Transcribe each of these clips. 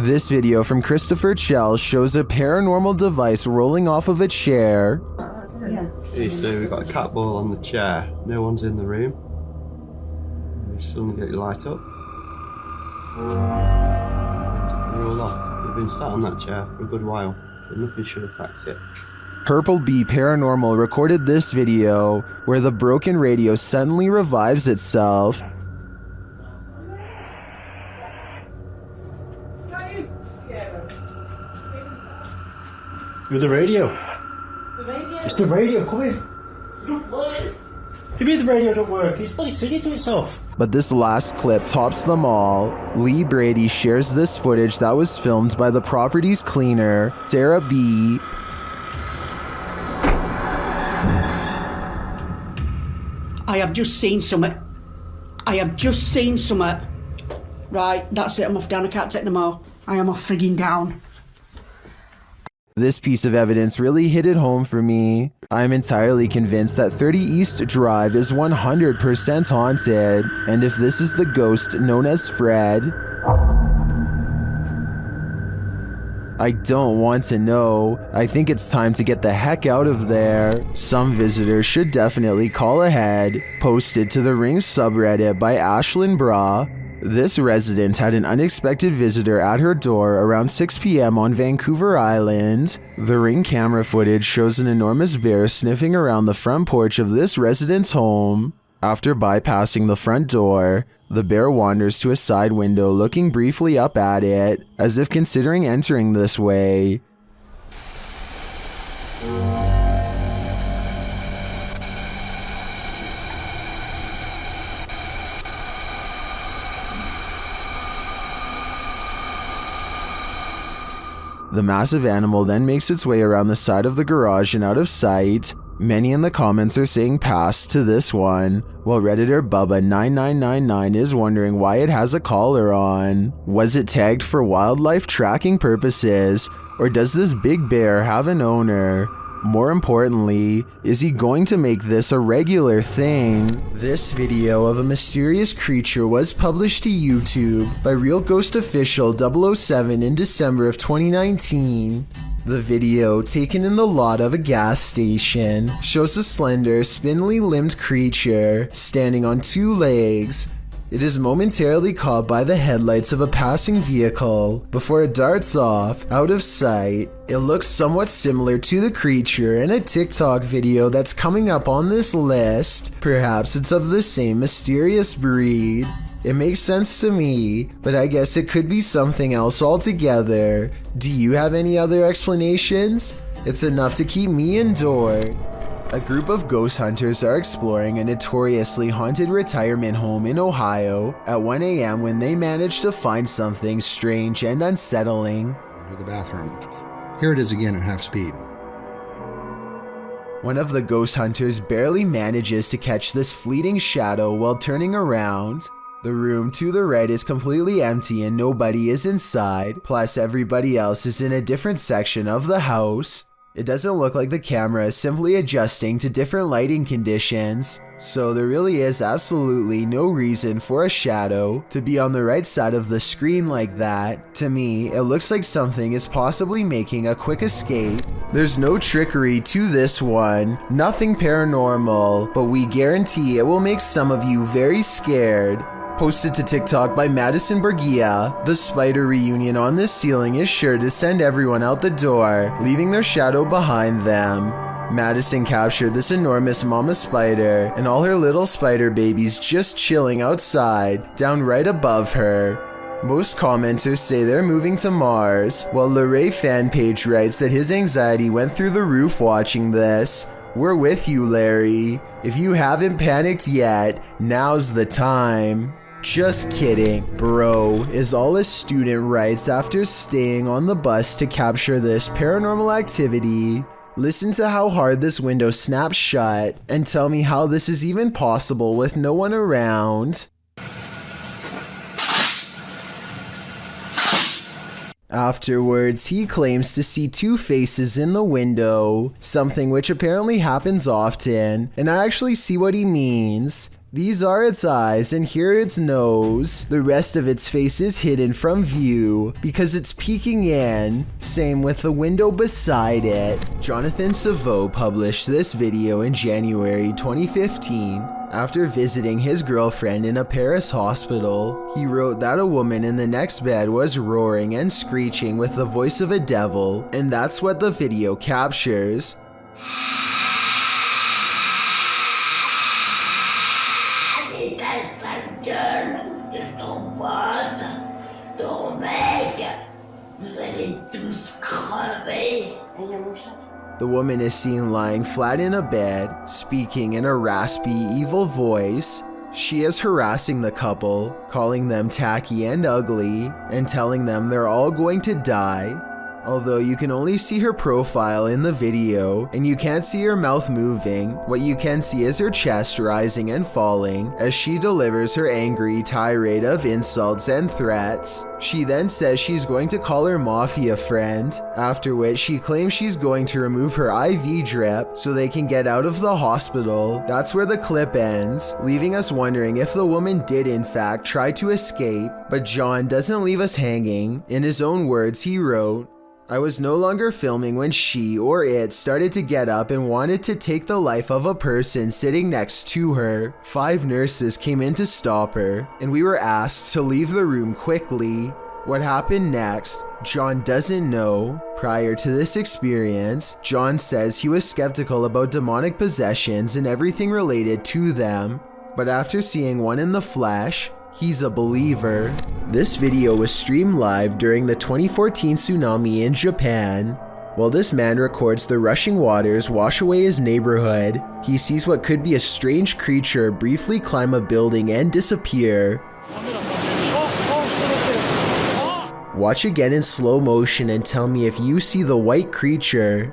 This video from Christopher Chell shows a paranormal device rolling off of a chair. Okay, so we've got a cat ball on the chair. No one's in the room. You suddenly get your light up. Roll off. We've been sat on that chair for a good while, so nothing should affect it. Purple Bee Paranormal recorded this video where the broken radio suddenly revives itself. You're the radio. The radio? It's the radio, come in. You don't work. You mean the radio don't work? It's bloody singing to itself. But this last clip tops them all. Lee Brady shares this footage that was filmed by the property's cleaner, Sarah B. I have just seen something. Right, that's it, I'm off down, I can't take no more. I am off frigging down. This piece of evidence really hit it home for me. I'm entirely convinced that 30 East Drive is 100% haunted, and if this is the ghost known as Fred, I don't want to know. I think it's time to get the heck out of there. Some visitors should definitely call ahead. Posted to the Ring subreddit by Ashlyn Bra. This resident had an unexpected visitor at her door around 6 p.m. on Vancouver Island. The Ring camera footage shows an enormous bear sniffing around the front porch of this resident's home. After bypassing the front door, the bear wanders to a side window, looking briefly up at it, as if considering entering this way. The massive animal then makes its way around the side of the garage and out of sight. Many in the comments are saying pass to this one, while Redditor Bubba9999 is wondering why it has a collar on. Was it tagged for wildlife tracking purposes, or does this big bear have an owner? More importantly, is he going to make this a regular thing? This video of a mysterious creature was published to YouTube by Real Ghost Official 007 in December of 2019. The video, taken in the lot of a gas station, shows a slender, spindly-limbed creature standing on two legs. It is momentarily caught by the headlights of a passing vehicle before it darts off, out of sight. It looks somewhat similar to the creature in a TikTok video that's coming up on this list. Perhaps it's of the same mysterious breed. It makes sense to me, but I guess it could be something else altogether. Do you have any other explanations? It's enough to keep me indoors. A group of ghost hunters are exploring a notoriously haunted retirement home in Ohio at 1 a.m. when they manage to find something strange and unsettling. To the bathroom. Here it is again at half speed. One of the ghost hunters barely manages to catch this fleeting shadow while turning around. The room to the right is completely empty and nobody is inside, plus everybody else is in a different section of the house. It doesn't look like the camera is simply adjusting to different lighting conditions, so there really is absolutely no reason for a shadow to be on the right side of the screen like that. To me, it looks like something is possibly making a quick escape. There's no trickery to this one, nothing paranormal, but we guarantee it will make some of you very scared. Posted to TikTok by Madison Bergia, the spider reunion on this ceiling is sure to send everyone out the door, leaving their shadow behind them. Madison captured this enormous mama spider and all her little spider babies just chilling outside, down right above her. Most commenters say they're moving to Mars, while Larray fan page writes that his anxiety went through the roof watching this. We're with you, Larry. If you haven't panicked yet, now's the time. Just kidding, bro, is all a student writes after staying on the bus to capture this paranormal activity. Listen to how hard this window snaps shut and tell me how this is even possible with no one around. Afterwards, he claims to see two faces in the window, something which apparently happens often, and I actually see what he means. These are its eyes, and here its nose. The rest of its face is hidden from view because it's peeking in. Same with the window beside it. Jonathan Savo published this video in January 2015. After visiting his girlfriend in a Paris hospital, he wrote that a woman in the next bed was roaring and screeching with the voice of a devil, and that's what the video captures. The woman is seen lying flat in a bed, speaking in a raspy, evil voice. She is harassing the couple, calling them tacky and ugly, and telling them they're all going to die. Although you can only see her profile in the video, and you can't see her mouth moving, what you can see is her chest rising and falling as she delivers her angry tirade of insults and threats. She then says she's going to call her mafia friend, after which she claims she's going to remove her IV drip so they can get out of the hospital. That's where the clip ends, leaving us wondering if the woman did in fact try to escape, but John doesn't leave us hanging. In his own words, he wrote, "I was no longer filming when she or it started to get up and wanted to take the life of a person sitting next to her. 5 nurses came in to stop her, and we were asked to leave the room quickly. What happened next, John doesn't know. Prior to this experience, John says he was skeptical about demonic possessions and everything related to them, but after seeing one in the flesh, he's a believer." This video was streamed live during the 2014 tsunami in Japan. While this man records the rushing waters wash away his neighborhood, he sees what could be a strange creature briefly climb a building and disappear. Watch again in slow motion and tell me if you see the white creature.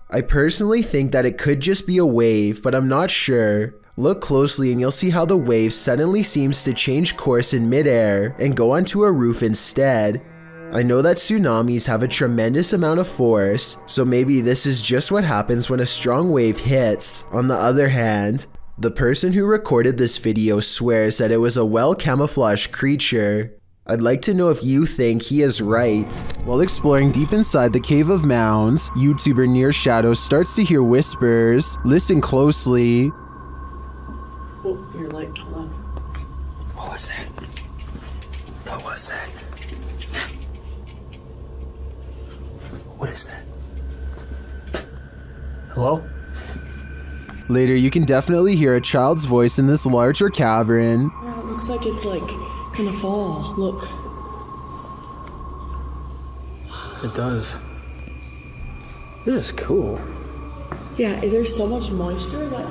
I personally think that it could just be a wave, but I'm not sure. Look closely and you'll see how the wave suddenly seems to change course in midair and go onto a roof instead. I know that tsunamis have a tremendous amount of force, so maybe this is just what happens when a strong wave hits. On the other hand, the person who recorded this video swears that it was a well-camouflaged creature. I'd like to know if you think he is right. While exploring deep inside the Cave of Mounds, YouTuber Near Shadows starts to hear whispers. Listen closely. Oh, you're like, hold on. What was that? What was that? What is that? Hello? Later, you can definitely hear a child's voice in this larger cavern. Oh, it looks like it's like gonna fall. Look. It does. This is cool. Yeah, there's so much moisture that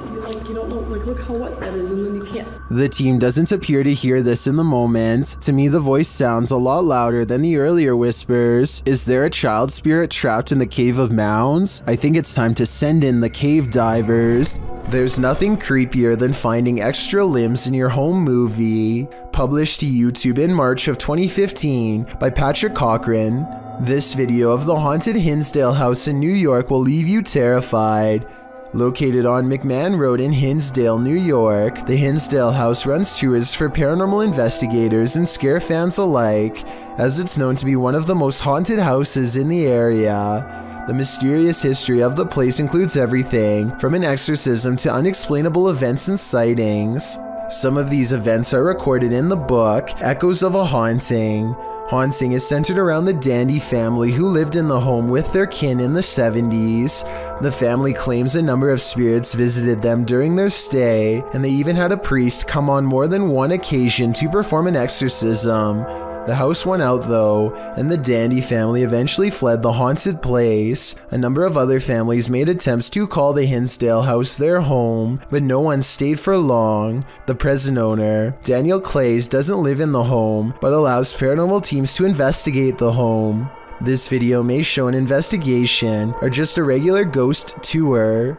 you don't know, like, look how wet that is, and then you can't. The team doesn't appear to hear this in the moment. To me, the voice sounds a lot louder than the earlier whispers. Is there a child spirit trapped in the Cave of Mounds? I think it's time to send in the cave divers. There's nothing creepier than finding extra limbs in your home movie. Published to YouTube in March of 2015 by Patrick Cochran. This video of the haunted Hinsdale house in New York will leave you terrified. Located on McMahon Road in Hinsdale, New York, the Hinsdale house runs tours for paranormal investigators and scare fans alike, as it's known to be one of the most haunted houses in the area. The mysterious history of the place includes everything from an exorcism to unexplainable events and sightings. Some of these events are recorded in the book, Echoes of a Haunting. Haunting is centered around the Dandy family who lived in the home with their kin in the 70s. The family claims a number of spirits visited them during their stay, and they even had a priest come on more than one occasion to perform an exorcism. The house won out though, and the Dandy family eventually fled the haunted place. A number of other families made attempts to call the Hinsdale house their home, but no one stayed for long. The present owner, Daniel Clays, doesn't live in the home, but allows paranormal teams to investigate the home. This video may show an investigation or just a regular ghost tour.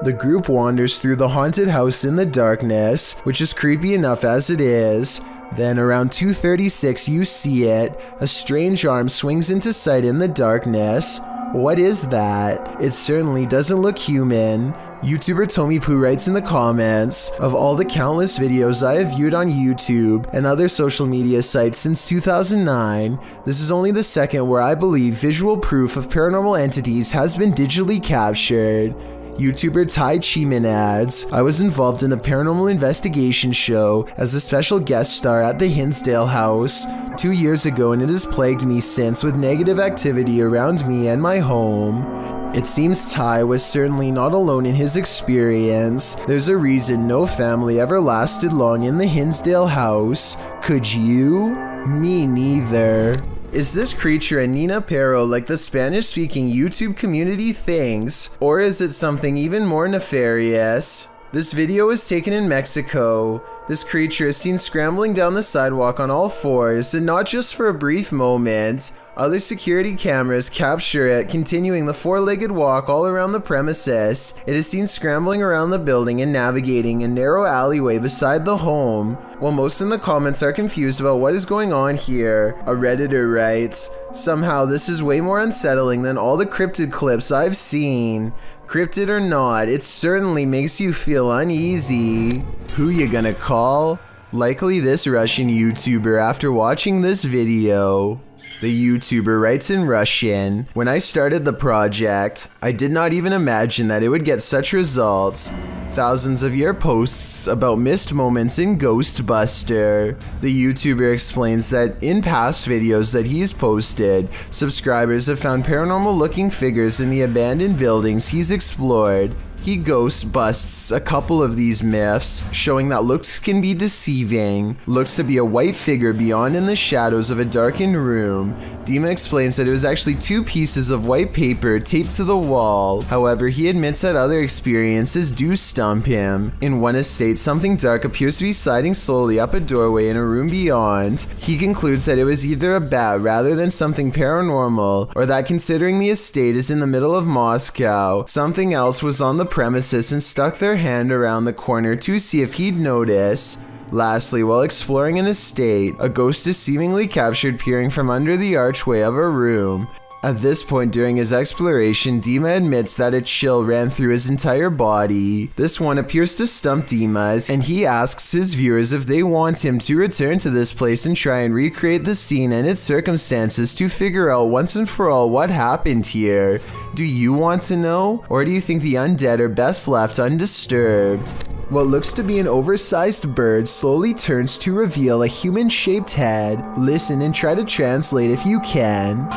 The group wanders through the haunted house in the darkness, which is creepy enough as it is. Then around 2:36 you see it. A strange arm swings into sight in the darkness. What is that? It certainly doesn't look human. YouTuber Tommy Poo writes in the comments, of all the countless videos I have viewed on YouTube and other social media sites since 2009, this is only the second where I believe visual proof of paranormal entities has been digitally captured. YouTuber Tai Chiman adds, I was involved in the paranormal investigation show as a special guest star at the Hinsdale House 2 years ago, and it has plagued me since with negative activity around me and my home. It seems Ty was certainly not alone in his experience. There's a reason no family ever lasted long in the Hinsdale House. Could you? Me neither. Is this creature a Nina Pero like the Spanish-speaking YouTube community thinks, or is it something even more nefarious? This video was taken in Mexico. This creature is seen scrambling down the sidewalk on all fours, and not just for a brief moment. Other security cameras capture it continuing the four-legged walk all around the premises. It is seen scrambling around the building and navigating a narrow alleyway beside the home. While most in the comments are confused about what is going on here, a Redditor writes, somehow this is way more unsettling than all the cryptid clips I've seen. Cryptid or not, it certainly makes you feel uneasy. Who you gonna call? Likely this Russian YouTuber after watching this video. The YouTuber writes in Russian, when I started the project, I did not even imagine that it would get such results. Thousands of your posts about missed moments in Ghostbuster. The YouTuber explains that in past videos that he's posted, subscribers have found paranormal looking figures in the abandoned buildings he's explored. He ghost busts a couple of these myths, showing that looks can be deceiving. Looks to be a white figure beyond in the shadows of a darkened room. Dima explains that it was actually 2 pieces of white paper taped to the wall. However, he admits that other experiences do stump him. In one estate, something dark appears to be sliding slowly up a doorway in a room beyond. He concludes that it was either a bat rather than something paranormal, or that considering the estate is in the middle of Moscow, something else was on the premises and stuck their hand around the corner to see if he'd notice. Lastly, while exploring an estate, a ghost is seemingly captured peering from under the archway of a room. At this point during his exploration, Dima admits that a chill ran through his entire body. This one appears to stump Dima, and he asks his viewers if they want him to return to this place and try and recreate the scene and its circumstances to figure out once and for all what happened here. Do you want to know? Or do you think the undead are best left undisturbed? What looks to be an oversized bird slowly turns to reveal a human-shaped head. Listen and try to translate if you can.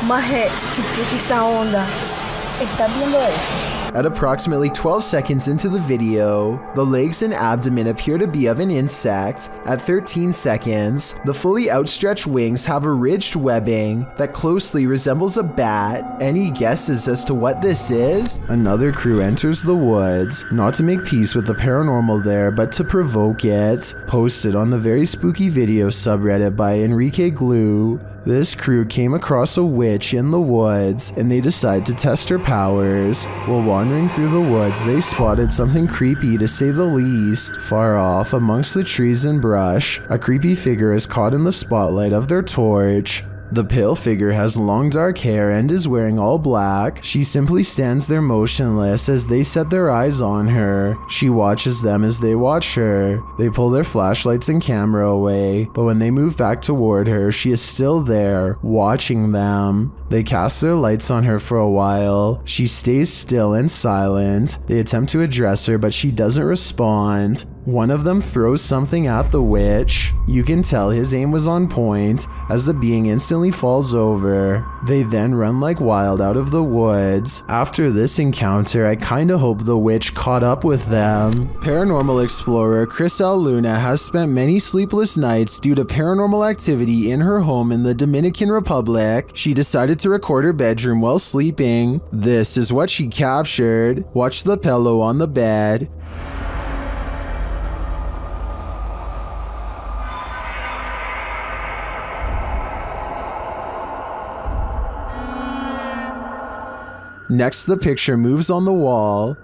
Maje, ¿qué es esa onda? ¿Estás viendo eso? At approximately 12 seconds into the video, the legs and abdomen appear to be of an insect. At 13 seconds, the fully outstretched wings have a ridged webbing that closely resembles a bat. Any guesses as to what this is? Another crew enters the woods, not to make peace with the paranormal there, but to provoke it. Posted on the Very Spooky Video subreddit by Enrique Glue. This crew came across a witch in the woods, and they decide to test her powers. While wandering through the woods, they spotted something creepy to say the least. Far off, amongst the trees and brush, a creepy figure is caught in the spotlight of their torch. The pale figure has long dark hair and is wearing all black. She simply stands there motionless as they set their eyes on her. She watches them as they watch her. They pull their flashlights and camera away, but when they move back toward her, she is still there, watching them. They cast their lights on her for a while. She stays still and silent. They attempt to address her, but she doesn't respond. One of them throws something at the witch. You can tell his aim was on point as the being instantly falls over. They then run like wild out of the woods. After this encounter, I kinda hope the witch caught up with them. Paranormal explorer Chris L. Luna has spent many sleepless nights due to paranormal activity in her home in the Dominican Republic. She decided to record her bedroom while sleeping. This is what she captured. Watch the pillow on the bed. Next, the picture moves on the wall.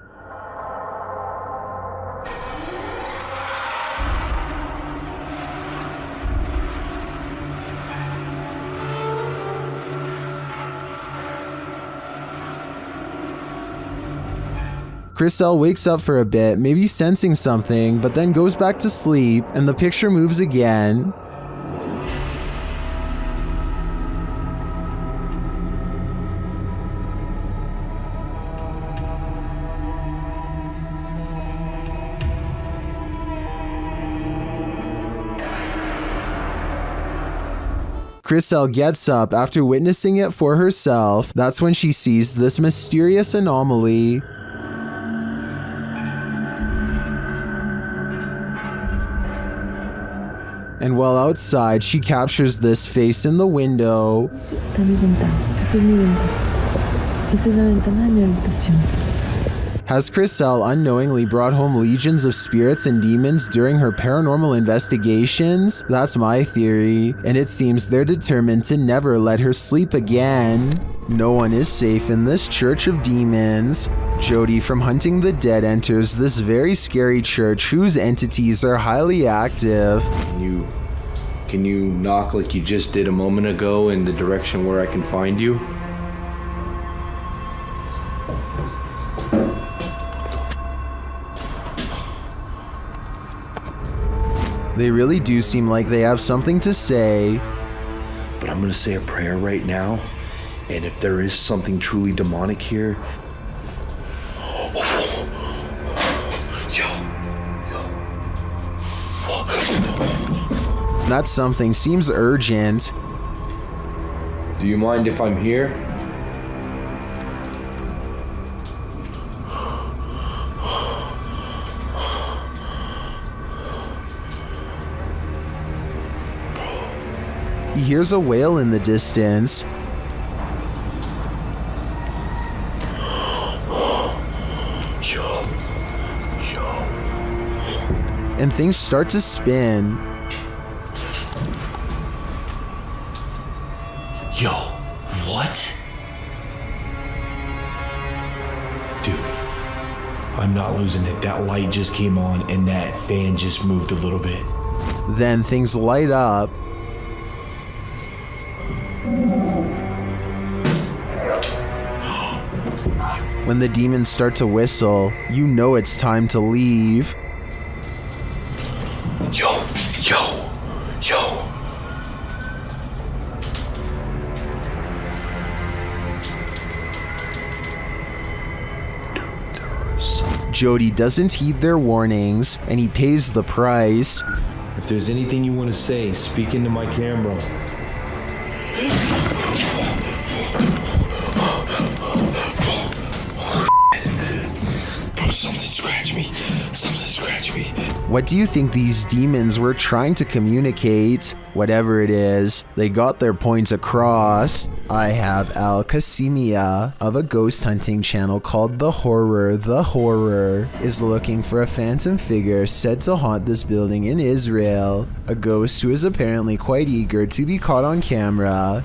Chriselle wakes up for a bit, maybe sensing something, but then goes back to sleep, and the picture moves again. Chriselle gets up after witnessing it for herself. That's when she sees this mysterious anomaly. And while outside, she captures this face in the window. Esta es mi ventana. Esta es mi ventana. Esta es la ventana de mi habitación. Has Chriselle unknowingly brought home legions of spirits and demons during her paranormal investigations? That's my theory, and it seems they're determined to never let her sleep again. No one is safe in this church of demons. Jody from Hunting the Dead enters this very scary church whose entities are highly active. Can you knock like you just did a moment ago in the direction where I can find you? They really do seem like they have something to say. But I'm gonna say a prayer right now, and if there is something truly demonic here, that something seems urgent. do you mind if I'm here? He hears a wail in the distance. And things start to spin. Yo, what? Dude, I'm not losing it. That light just came on and that fan just moved a little bit. Then things light up. When the demons start to whistle, you know it's time to leave. Yo. Jody doesn't heed their warnings, and he pays the price. If there's anything you want to say, speak into my camera. Something scratched me. What do you think these demons were trying to communicate? Whatever it is, they got their point across. I have Al Qasimia of a ghost hunting channel called The Horror is looking for a phantom figure said to haunt this building in Israel. A ghost who is apparently quite eager to be caught on camera.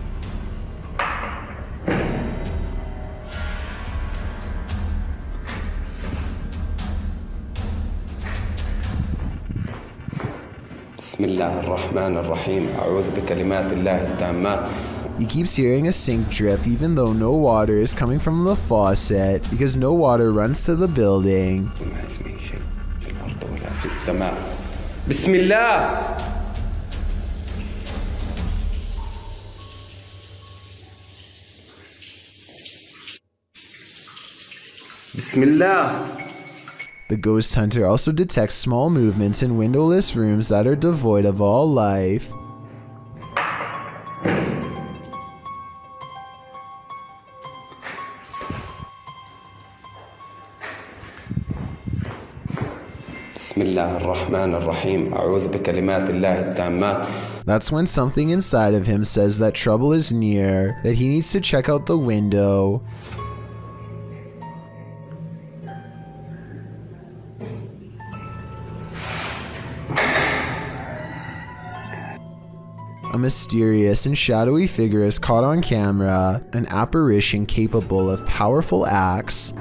He keeps hearing a sink drip even though no water is coming from the faucet because no water runs to the building. Bismillah. The ghost hunter also detects small movements in windowless rooms that are devoid of all life. That's when something inside of him says that trouble is near, that he needs to check out the window. A mysterious and shadowy figure is caught on camera, an apparition capable of powerful acts.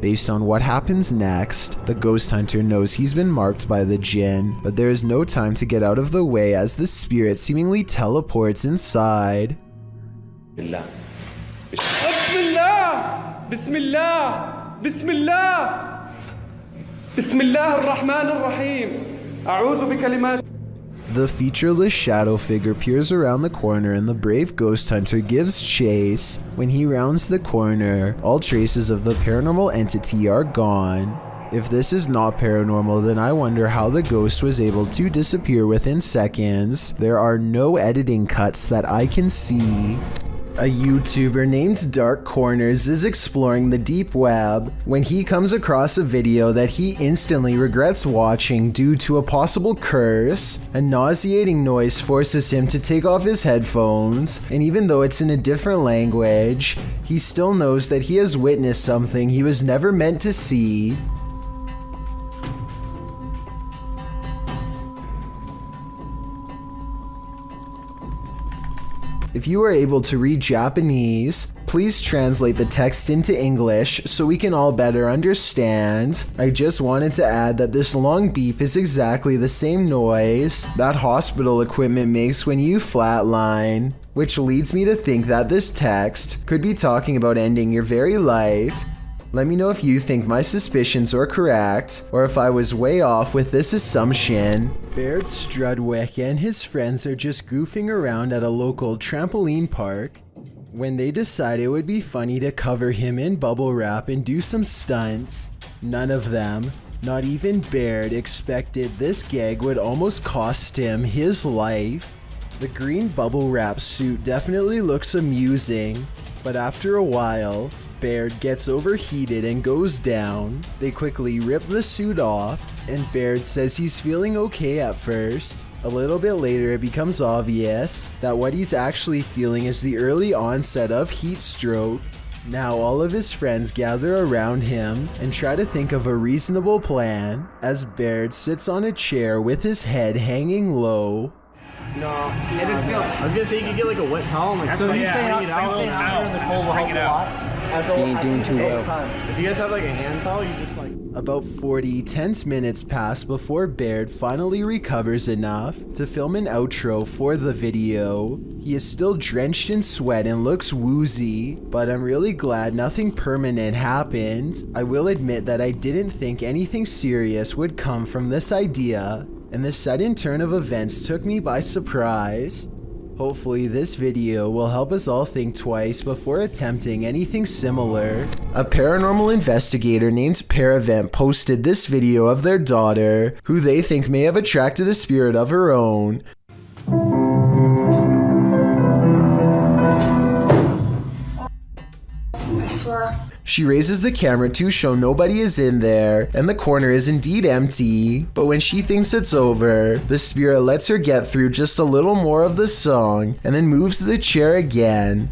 Based on what happens next, the ghost hunter knows he's been marked by the jinn, but there is no time to get out of the way as the spirit seemingly teleports inside. بالله. بسم الله بسم الله بسم الله بسم الله الرحمن الرحيم أعوذ بكلمات. The featureless shadow figure peers around the corner and the brave ghost hunter gives chase. When he rounds the corner, all traces of the paranormal entity are gone. If this is not paranormal, then I wonder how the ghost was able to disappear within seconds. There are no editing cuts that I can see. A YouTuber named Dark Corners is exploring the deep web when he comes across a video that he instantly regrets watching due to a possible curse. A nauseating noise forces him to take off his headphones, and even though it's in a different language, he still knows that he has witnessed something he was never meant to see. If you are able to read Japanese, please translate the text into English so we can all better understand. I just wanted to add that this long beep is exactly the same noise that hospital equipment makes when you flatline, which leads me to think that this text could be talking about ending your very life. Let me know if you think my suspicions are correct, or if I was way off with this assumption. Baird Strudwick and his friends are just goofing around at a local trampoline park when they decide it would be funny to cover him in bubble wrap and do some stunts. None of them, not even Baird, expected this gag would almost cost him his life. The green bubble wrap suit definitely looks amusing, but after a while, Baird gets overheated and goes down. They quickly rip the suit off, and Baird says he's feeling okay at first. A little bit later, it becomes obvious that what he's actually feeling is the early onset of heat stroke. Now all of his friends gather around him and try to think of a reasonable plan as Baird sits on a chair with his head hanging low. No, I was gonna say you could get like a wet towel. Like, so you stay out in the cold will help a lot. You ain't doing too well. If you guys have like a hand towel, you just like. About 40 tense minutes pass before Baird finally recovers enough to film an outro for the video. He is still drenched in sweat and looks woozy, but I'm really glad nothing permanent happened. I will admit that I didn't think anything serious would come from this idea, and the sudden turn of events took me by surprise. Hopefully this video will help us all think twice before attempting anything similar. A paranormal investigator named Paravent posted this video of their daughter, who they think may have attracted a spirit of her own. She raises the camera to show nobody is in there, and the corner is indeed empty, but when she thinks it's over, the spirit lets her get through just a little more of the song, and then moves the chair again.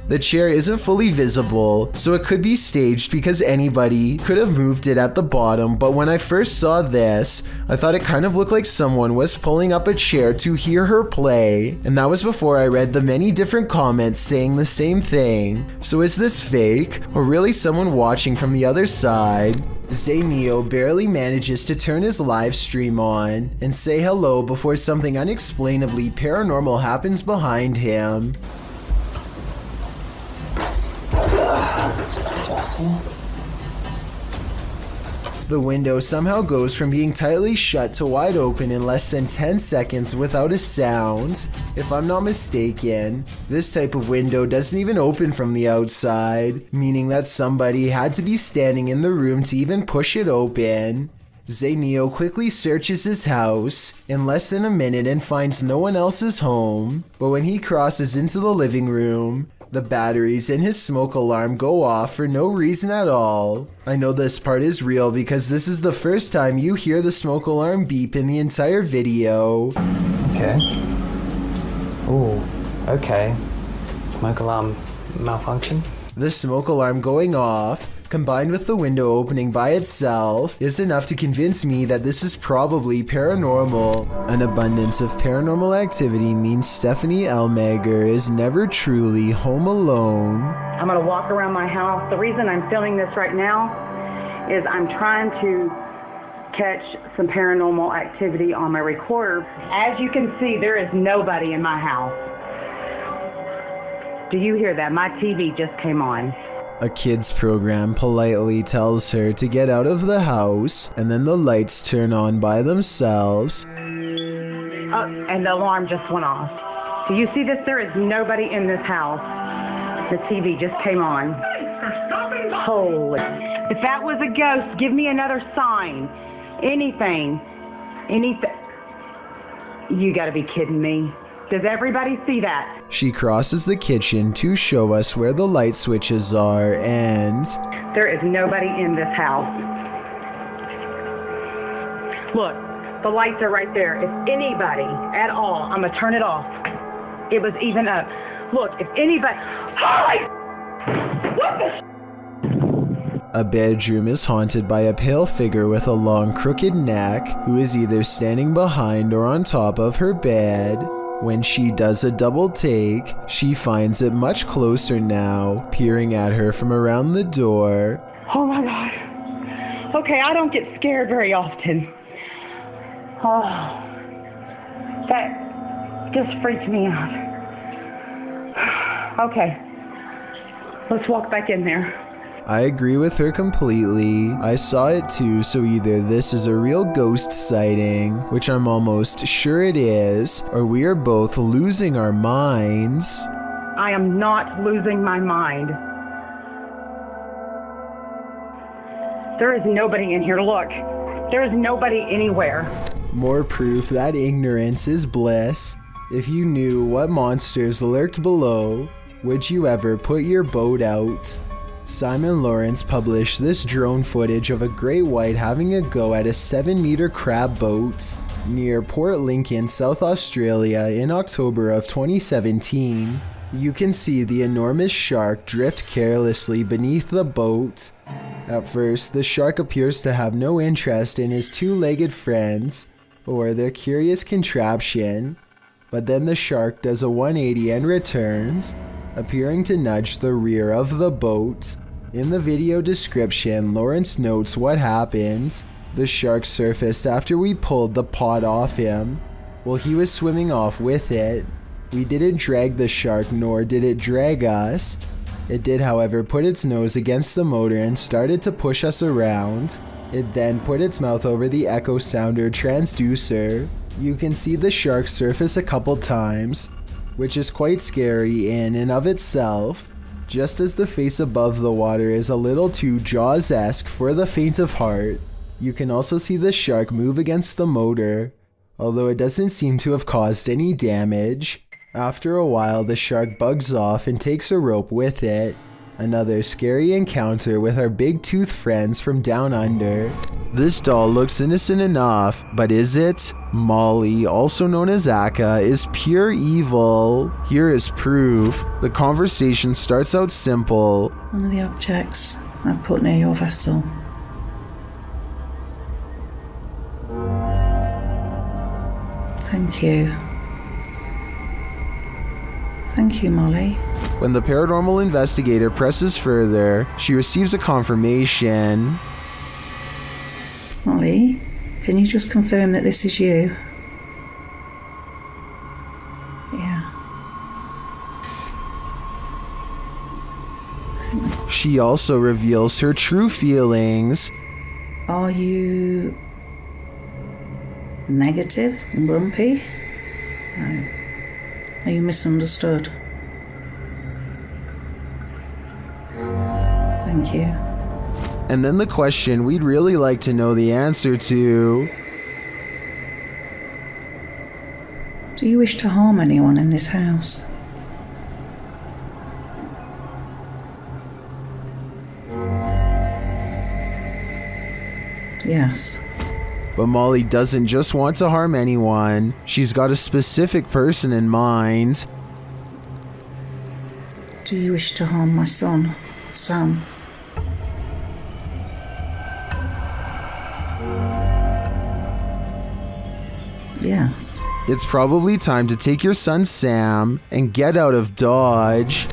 The chair isn't fully visible, so it could be staged because anybody could have moved it at the bottom, but when I first saw this, I thought it kind of looked like someone was pulling up a chair to hear her play, and that was before I read the many different comments saying the same thing. So is this fake, or really someone watching from the other side? Zayneo barely manages to turn his live stream on and say hello before something unexplainably paranormal happens behind him. The window somehow goes from being tightly shut to wide open in less than 10 seconds without a sound. If I'm not mistaken, this type of window doesn't even open from the outside, meaning that somebody had to be standing in the room to even push it open. Zayneo quickly searches his house in less than a minute and finds no one else is home, but when he crosses into the living room, the batteries in his smoke alarm go off for no reason at all. I know this part is real because this is the first time you hear the smoke alarm beep in the entire video. Okay. Ooh, okay. Smoke alarm malfunction. The smoke alarm going off combined with the window opening by itself, is enough to convince me that this is probably paranormal. An abundance of paranormal activity means Stephanie Elmager is never truly home alone. I'm gonna walk around my house. The reason I'm filming this right now is I'm trying to catch some paranormal activity on my recorder. As you can see, there is nobody in my house. Do you hear that? My TV just came on. A kids program politely tells her to get out of the house, and then the lights turn on by themselves. And the alarm just went off. Do you see this? There is nobody in this house. The TV just came on. Holy. If that was a ghost, give me another sign. Anything. You gotta be kidding me. Does everybody see that? She crosses the kitchen to show us where the light switches are, and there is nobody in this house. Look, the lights are right there. If anybody at all, I'm gonna turn it off. It was even up. Look, if anybody... Holy... What the... A bedroom is haunted by a pale figure with a long crooked neck who is either standing behind or on top of her bed. When she does a double take, she finds it much closer now, peering at her from around the door. Oh my God. Okay, I don't get scared very often. Oh, that just freaked me out. Okay, let's walk back in there. I agree with her completely. I saw it too, so either this is a real ghost sighting, which I'm almost sure it is, or we are both losing our minds. I am not losing my mind. There is nobody in here. Look, there is nobody anywhere. More proof that ignorance is bliss. If you knew what monsters lurked below, would you ever put your boat out? Simon Lawrence published this drone footage of a great white having a go at a 7-meter crab boat near Port Lincoln, South Australia in October of 2017. You can see the enormous shark drift carelessly beneath the boat. At first, the shark appears to have no interest in his two-legged friends or their curious contraption, but then the shark does a 180 and returns, appearing to nudge the rear of the boat. In the video description, Lawrence notes what happened. The shark surfaced after we pulled the pod off him. Well, he was swimming off with it. We didn't drag the shark, nor did it drag us. It did, however, put its nose against the motor and started to push us around. It then put its mouth over the echo sounder transducer. You can see the shark surface a couple times, which is quite scary in and of itself, just as the face above the water is a little too Jaws-esque for the faint of heart. You can also see the shark move against the motor, although it doesn't seem to have caused any damage. After a while, the shark bugs off and takes a rope with it. Another scary encounter with our big tooth friends from down under. This doll looks innocent enough, but is it? Molly, also known as Aka, is pure evil. Here is proof. The conversation starts out simple. One of the objects I've put near your vessel. Thank you. Thank you, Molly. When the paranormal investigator presses further, she receives a confirmation. Molly, can you just confirm that this is you? Yeah. She also reveals her true feelings. Are you negative and grumpy? No. Are you misunderstood? Thank you. And then the question we'd really like to know the answer to. Do you wish to harm anyone in this house? Yes. But Molly doesn't just want to harm anyone. She's got a specific person in mind. Do you wish to harm my son, Sam? It's probably time to take your son Sam and get out of Dodge.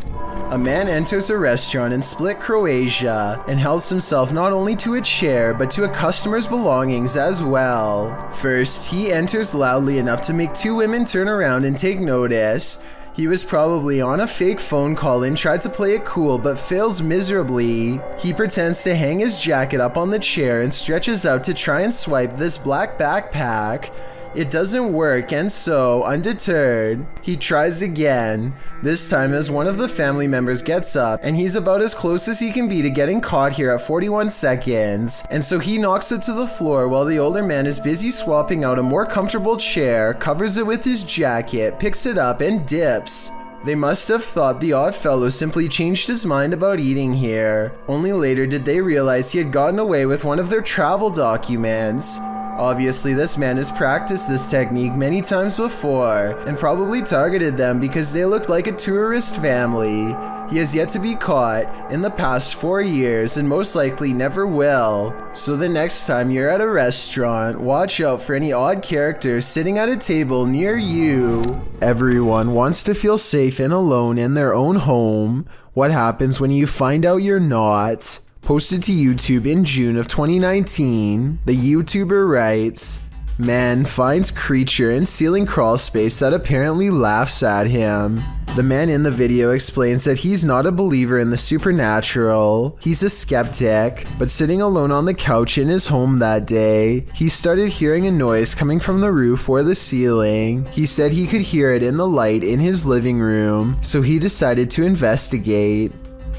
A man enters a restaurant in Split, Croatia, and helps himself not only to a chair, but to a customer's belongings as well. First, he enters loudly enough to make two women turn around and take notice. He was probably on a fake phone call and tried to play it cool, but fails miserably. He pretends to hang his jacket up on the chair and stretches out to try and swipe this black backpack. It doesn't work, and so, undeterred, he tries again, this time as one of the family members gets up, and he's about as close as he can be to getting caught here at 41 seconds, and so he knocks it to the floor while the older man is busy swapping out a more comfortable chair, covers it with his jacket, picks it up, and dips. They must have thought the odd fellow simply changed his mind about eating here. Only later did they realize he had gotten away with one of their travel documents. Obviously, this man has practiced this technique many times before and probably targeted them because they looked like a tourist family. He has yet to be caught in the past 4 years and most likely never will. So the next time you're at a restaurant, watch out for any odd characters sitting at a table near you. Everyone wants to feel safe and alone in their own home. What happens when you find out you're not? Posted to YouTube in June of 2019, the YouTuber writes, "Man finds creature in ceiling crawl space that apparently laughs at him." The man in the video explains that he's not a believer in the supernatural, he's a skeptic, but sitting alone on the couch in his home that day, he started hearing a noise coming from the roof or the ceiling. He said he could hear it in the light in his living room, so he decided to investigate.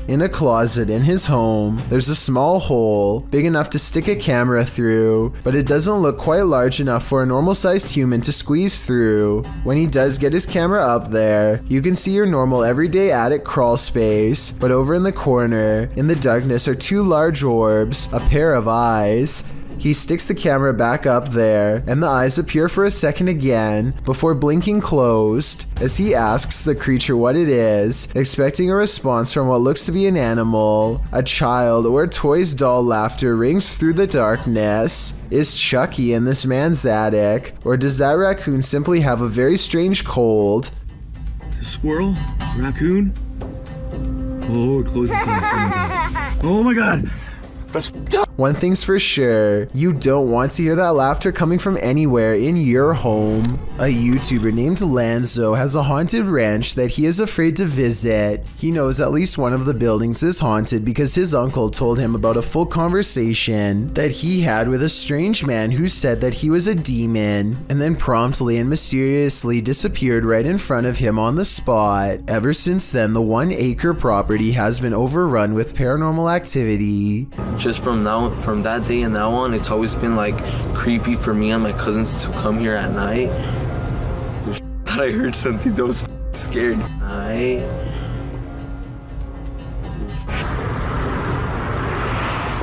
In a closet in his home, there's a small hole, big enough to stick a camera through, but it doesn't look quite large enough for a normal-sized human to squeeze through. When he does get his camera up there, you can see your normal everyday attic crawl space, but over in the corner, in the darkness are two large orbs, a pair of eyes. He sticks the camera back up there, and the eyes appear for a second again before blinking closed as he asks the creature what it is, expecting a response from what looks to be an animal. A child or a toy's doll laughter rings through the darkness. Is Chucky in this man's attic, or does that raccoon simply have a very strange cold? Squirrel? Raccoon? Oh, it closes its eyes. Oh my god! That's One thing's for sure, you don't want to hear that laughter coming from anywhere in your home. A YouTuber named Lanzo has a haunted ranch that he is afraid to visit. He knows at least one of the buildings is haunted because his uncle told him about a full conversation that he had with a strange man who said that he was a demon, and then promptly and mysteriously disappeared right in front of him on the spot. Ever since then, the 1-acre property has been overrun with paranormal activity. Just from that day and now on, it's always been like creepy for me and my cousins to come here at night. That I heard something that was scared.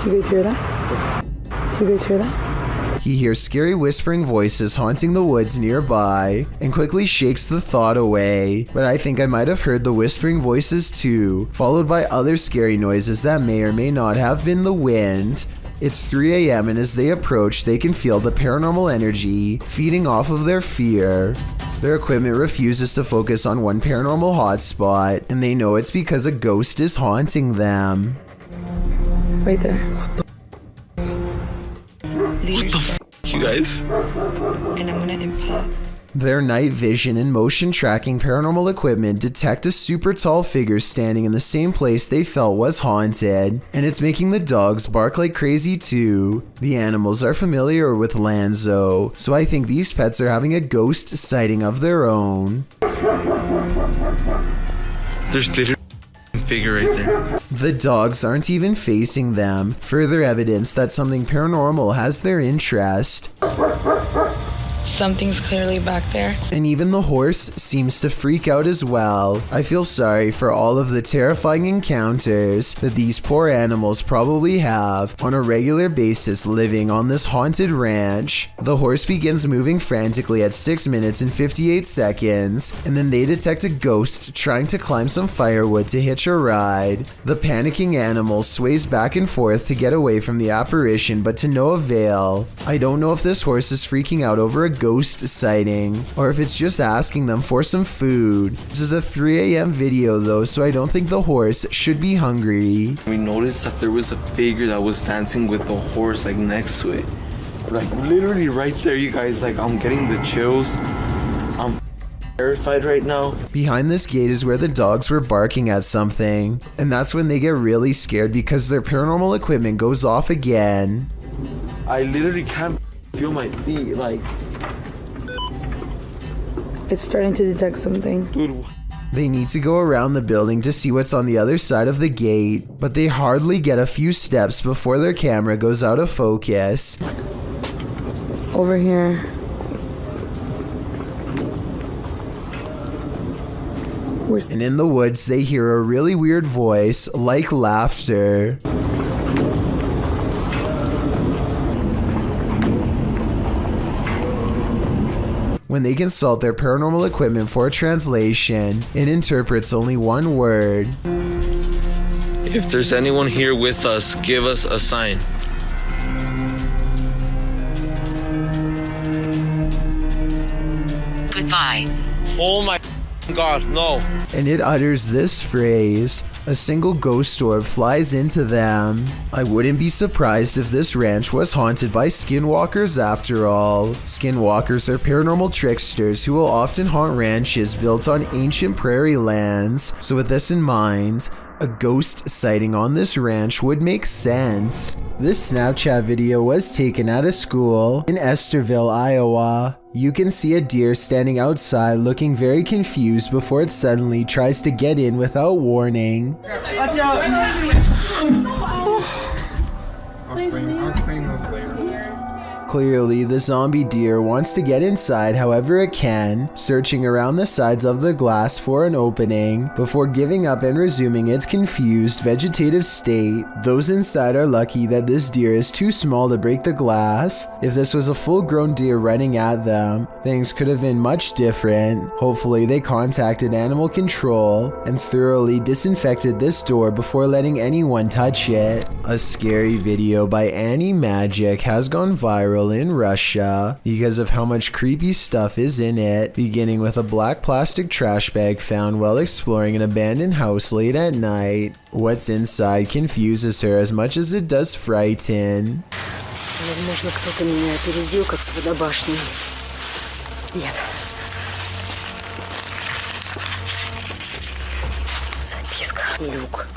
Do you guys hear that? Do you guys hear that? He hears scary whispering voices haunting the woods nearby and quickly shakes the thought away. But I think I might have heard the whispering voices too, followed by other scary noises that may or may not have been the wind. It's 3 a.m. and as they approach, they can feel the paranormal energy feeding off of their fear. Their equipment refuses to focus on one paranormal hotspot, and they know it's because a ghost is haunting them. Right there. You guys? And I'm gonna impact. Their night vision and motion tracking paranormal equipment detect a super tall figure standing in the same place they felt was haunted, and it's making the dogs bark like crazy too. The animals are familiar with Lanzo, so I think these pets are having a ghost sighting of their own. There's literally a figure right there. The dogs aren't even facing them, further evidence that something paranormal has their interest. Something's clearly back there. And even the horse seems to freak out as well. I feel sorry for all of the terrifying encounters that these poor animals probably have on a regular basis living on this haunted ranch. The horse begins moving frantically at 6 minutes and 58 seconds, and then they detect a ghost trying to climb some firewood to hitch a ride. The panicking animal sways back and forth to get away from the apparition, but to no avail. I don't know if this horse is freaking out over a ghost ghost sighting, or if it's just asking them for some food. This is a 3 a.m. video though, so I don't think the horse should be hungry. We noticed that there was a figure that was dancing with the horse like next to it. Like literally right there, you guys. Like I'm getting the chills. I'm terrified right now. Behind this gate is where the dogs were barking at something, and that's when they get really scared because their paranormal equipment goes off again. I literally can't feel my feet, like. It's starting to detect something. Dude. They need to go around the building to see what's on the other side of the gate, but they hardly get a few steps before their camera goes out of focus. Over here. And in the woods, they hear a really weird voice, like laughter. When they consult their paranormal equipment for a translation, it interprets only one word. If there's anyone here with us, give us a sign. Goodbye. Oh my God, no. And it utters this phrase. A single ghost orb flies into them. I wouldn't be surprised if this ranch was haunted by skinwalkers after all. Skinwalkers are paranormal tricksters who will often haunt ranches built on ancient prairie lands. So with this in mind, a ghost sighting on this ranch would make sense. This Snapchat video was taken at a school in Estherville, Iowa. You can see a deer standing outside looking very confused before it suddenly tries to get in without warning. Watch out! I'll clean those later. Clearly, the zombie deer wants to get inside however it can, searching around the sides of the glass for an opening, before giving up and resuming its confused vegetative state. Those inside are lucky that this deer is too small to break the glass. If this was a full-grown deer running at them, things could have been much different. Hopefully, they contacted animal control and thoroughly disinfected this door before letting anyone touch it. A scary video by Annie Magic has gone viral in Russia because of how much creepy stuff is in it, beginning with a black plastic trash bag found while exploring an abandoned house late at night. What's inside confuses her as much as it does frighten. Возможно, кто-то меня опередил, как с водобашней. Нет. Записка. Люк.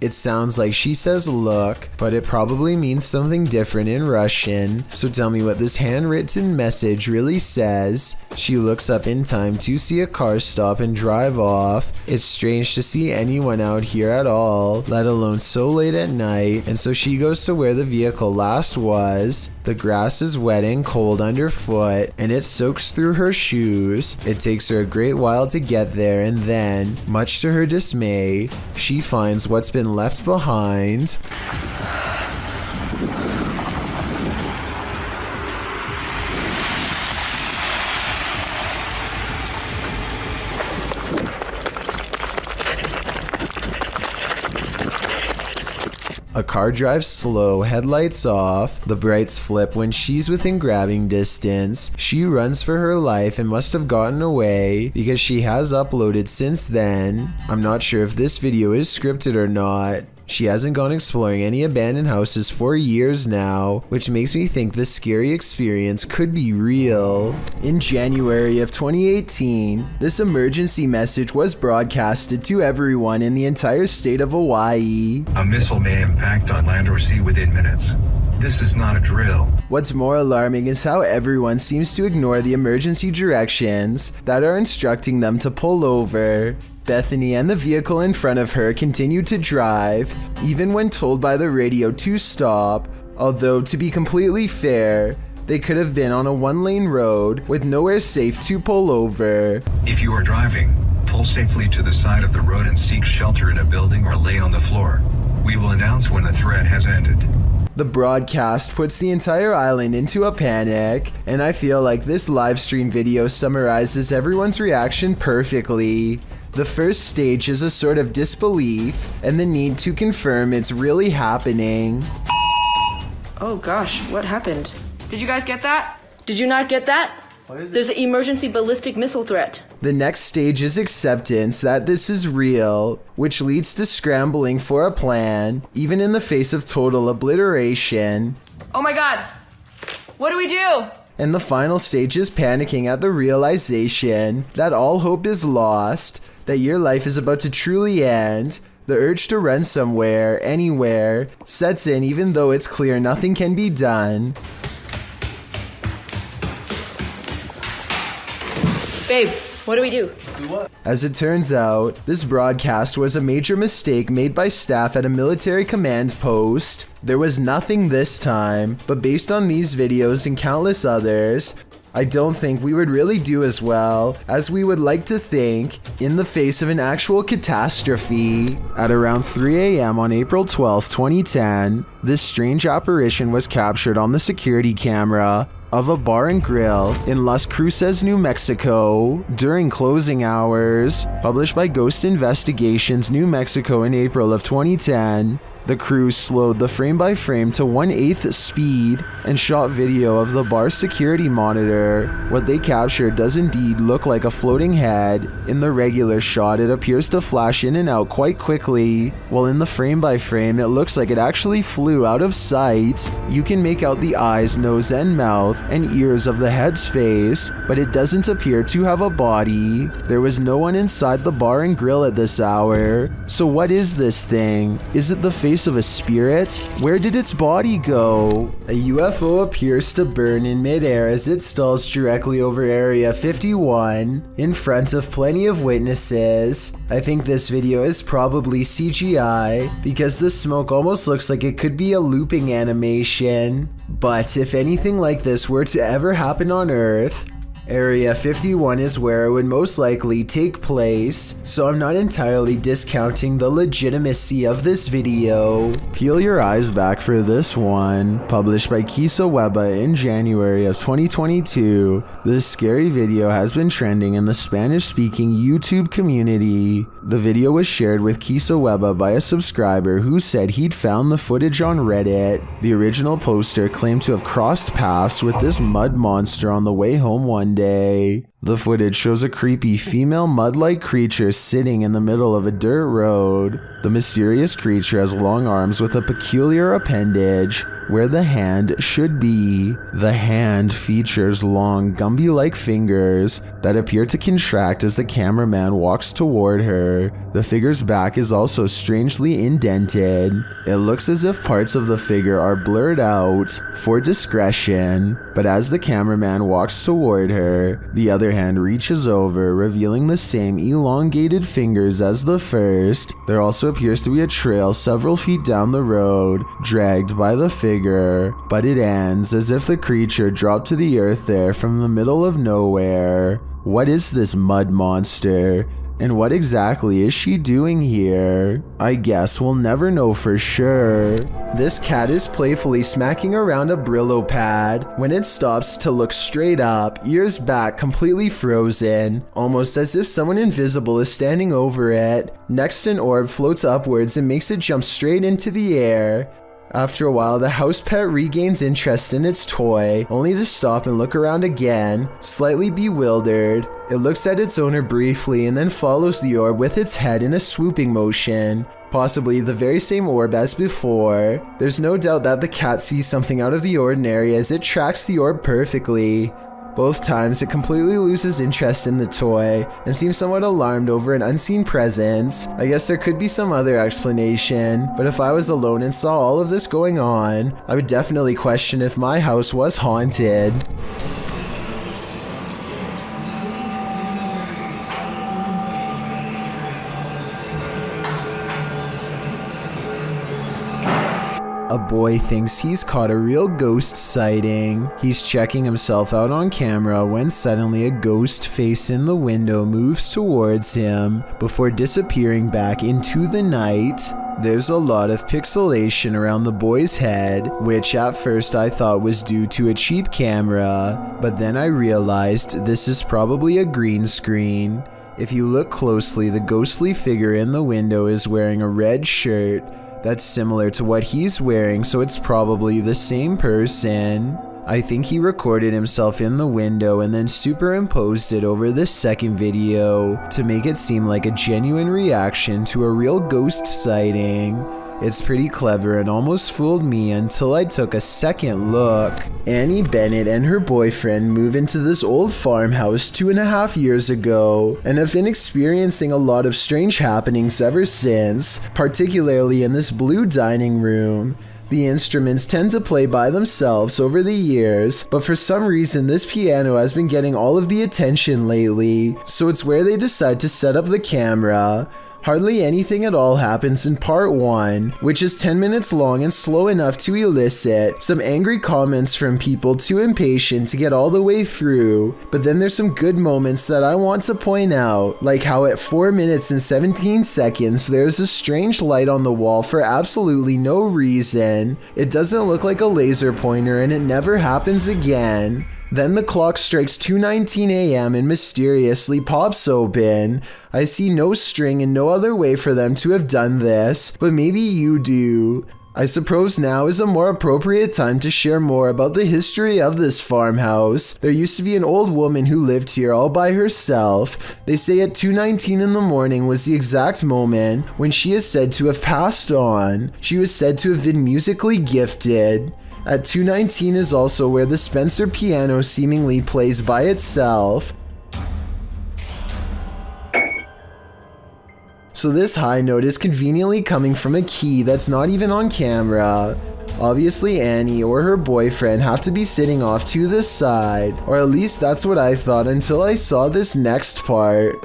It sounds like she says look, but it probably means something different in Russian. So tell me what this handwritten message really says. She looks up in time to see a car stop and drive off. It's strange to see anyone out here at all, let alone so late at night, and so she goes to where the vehicle last was. The grass is wet and cold underfoot, and it soaks through her shoes. It takes her a great while to get there, and then, much to her dismay, she finds what's been left behind. A car drives slow, headlights off. The brights flip when she's within grabbing distance. She runs for her life and must have gotten away because she has uploaded since then. I'm not sure if this video is scripted or not. She hasn't gone exploring any abandoned houses for years now, which makes me think this scary experience could be real. In January of 2018, this emergency message was broadcasted to everyone in the entire state of Hawaii. A missile may impact on land or sea within minutes. This is not a drill. What's more alarming is how everyone seems to ignore the emergency directions that are instructing them to pull over. Bethany and the vehicle in front of her continued to drive, even when told by the radio to stop, although to be completely fair, they could have been on a one-lane road with nowhere safe to pull over. If you are driving, pull safely to the side of the road and seek shelter in a building or lay on the floor. We will announce when the threat has ended. The broadcast puts the entire island into a panic, and I feel like this live stream video summarizes everyone's reaction perfectly. The first stage is a sort of disbelief and the need to confirm it's really happening. Oh gosh, what happened? Did you guys get that? Did you not get that? There's an emergency ballistic missile threat. The next stage is acceptance that this is real, which leads to scrambling for a plan, even in the face of total obliteration. Oh my god! What do we do? And the final stage is panicking at the realization that all hope is lost, that your life is about to truly end. The urge to run somewhere, anywhere, sets in even though it's clear nothing can be done. Babe, what do we do? As it turns out, this broadcast was a major mistake made by staff at a military command post. There was nothing this time, but based on these videos and countless others, I don't think we would really do as well as we would like to think in the face of an actual catastrophe. At around 3 a.m. on April 12, 2010, this strange apparition was captured on the security camera of a bar and grill in Las Cruces, New Mexico during closing hours. Published by Ghost Investigations New Mexico in April of 2010, the crew slowed the frame-by-frame to 1/8 speed and shot video of the bar's security monitor. What they captured does indeed look like a floating head. In the regular shot, it appears to flash in and out quite quickly, while in the frame-by-frame, it looks like it actually flew out of sight. You can make out the eyes, nose, and mouth, and ears of the head's face, but it doesn't appear to have a body. There was no one inside the bar and grill at this hour. So what is this thing? Is it the face of a spirit? Where did its body go? A UFO appears to burn in midair as it stalls directly over Area 51 in front of plenty of witnesses. I think this video is probably CGI because the smoke almost looks like it could be a looping animation. But if anything like this were to ever happen on Earth, Area 51 is where it would most likely take place, so I'm not entirely discounting the legitimacy of this video. Peel your eyes back for this one. Published by Kisa Weba in January of 2022, this scary video has been trending in the Spanish-speaking YouTube community. The video was shared with Kisa Weba by a subscriber who said he'd found the footage on Reddit. The original poster claimed to have crossed paths with this mud monster on the way home one day. The footage shows a creepy female mud-like creature sitting in the middle of a dirt road. The mysterious creature has long arms with a peculiar appendage where the hand should be. The hand features long Gumby-like fingers that appear to contract as the cameraman walks toward her. The figure's back is also strangely indented. It looks as if parts of the figure are blurred out for discretion, but as the cameraman walks toward her, the other hand reaches over, revealing the same elongated fingers as the first. There also appears to be a trail several feet down the road, dragged by the figure, but it ends as if the creature dropped to the earth there from the middle of nowhere. What is this mud monster? And what exactly is she doing here? I guess we'll never know for sure. This cat is playfully smacking around a Brillo pad when it stops to look straight up, ears back, completely frozen, almost as if someone invisible is standing over it. Next, an orb floats upwards and makes it jump straight into the air. After a while, the house pet regains interest in its toy, only to stop and look around again, slightly bewildered. It looks at its owner briefly and then follows the orb with its head in a swooping motion, possibly the very same orb as before. There's no doubt that the cat sees something out of the ordinary as it tracks the orb perfectly. Both times, it completely loses interest in the toy and seems somewhat alarmed over an unseen presence. I guess there could be some other explanation, but if I was alone and saw all of this going on, I would definitely question if my house was haunted. A boy thinks he's caught a real ghost sighting. He's checking himself out on camera when suddenly a ghost face in the window moves towards him before disappearing back into the night. There's a lot of pixelation around the boy's head, which at first I thought was due to a cheap camera, but then I realized this is probably a green screen. If you look closely, the ghostly figure in the window is wearing a red shirt that's similar to what he's wearing, so it's probably the same person. I think he recorded himself in the window and then superimposed it over this second video to make it seem like a genuine reaction to a real ghost sighting. It's pretty clever and almost fooled me until I took a second look. Annie Bennett and her boyfriend moved into this old farmhouse 2.5 years ago and have been experiencing a lot of strange happenings ever since, particularly in this blue dining room. The instruments tend to play by themselves over the years, but for some reason this piano has been getting all of the attention lately, so it's where they decide to set up the camera. Hardly anything at all happens in part 1, which is 10 minutes long and slow enough to elicit some angry comments from people too impatient to get all the way through. But then there's some good moments that I want to point out, like how at 4 minutes and 17 seconds there's a strange light on the wall for absolutely no reason. It doesn't look like a laser pointer and it never happens again. Then the clock strikes 2:19 a.m. and mysteriously pops open. I see no string and no other way for them to have done this, but maybe you do. I suppose now is a more appropriate time to share more about the history of this farmhouse. There used to be an old woman who lived here all by herself. They say at 2:19 in the morning was the exact moment when she is said to have passed on. She was said to have been musically gifted. At 2:19 is also where the Spencer piano seemingly plays by itself. So this high note is conveniently coming from a key that's not even on camera. Obviously Annie or her boyfriend have to be sitting off to the side, or at least that's what I thought until I saw this next part.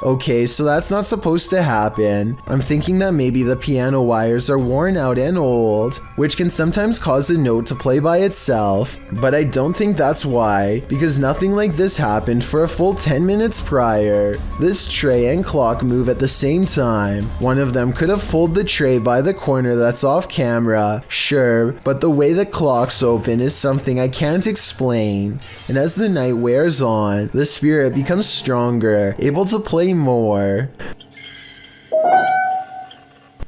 Okay, so that's not supposed to happen. I'm thinking that maybe the piano wires are worn out and old, which can sometimes cause a note to play by itself, but I don't think that's why, because nothing like this happened for a full 10 minutes prior. This tray and clock move at the same time. One of them could have pulled the tray by the corner that's off camera, sure, but the way the clocks open is something I can't explain. And as the night wears on, the spirit becomes stronger, able to play more.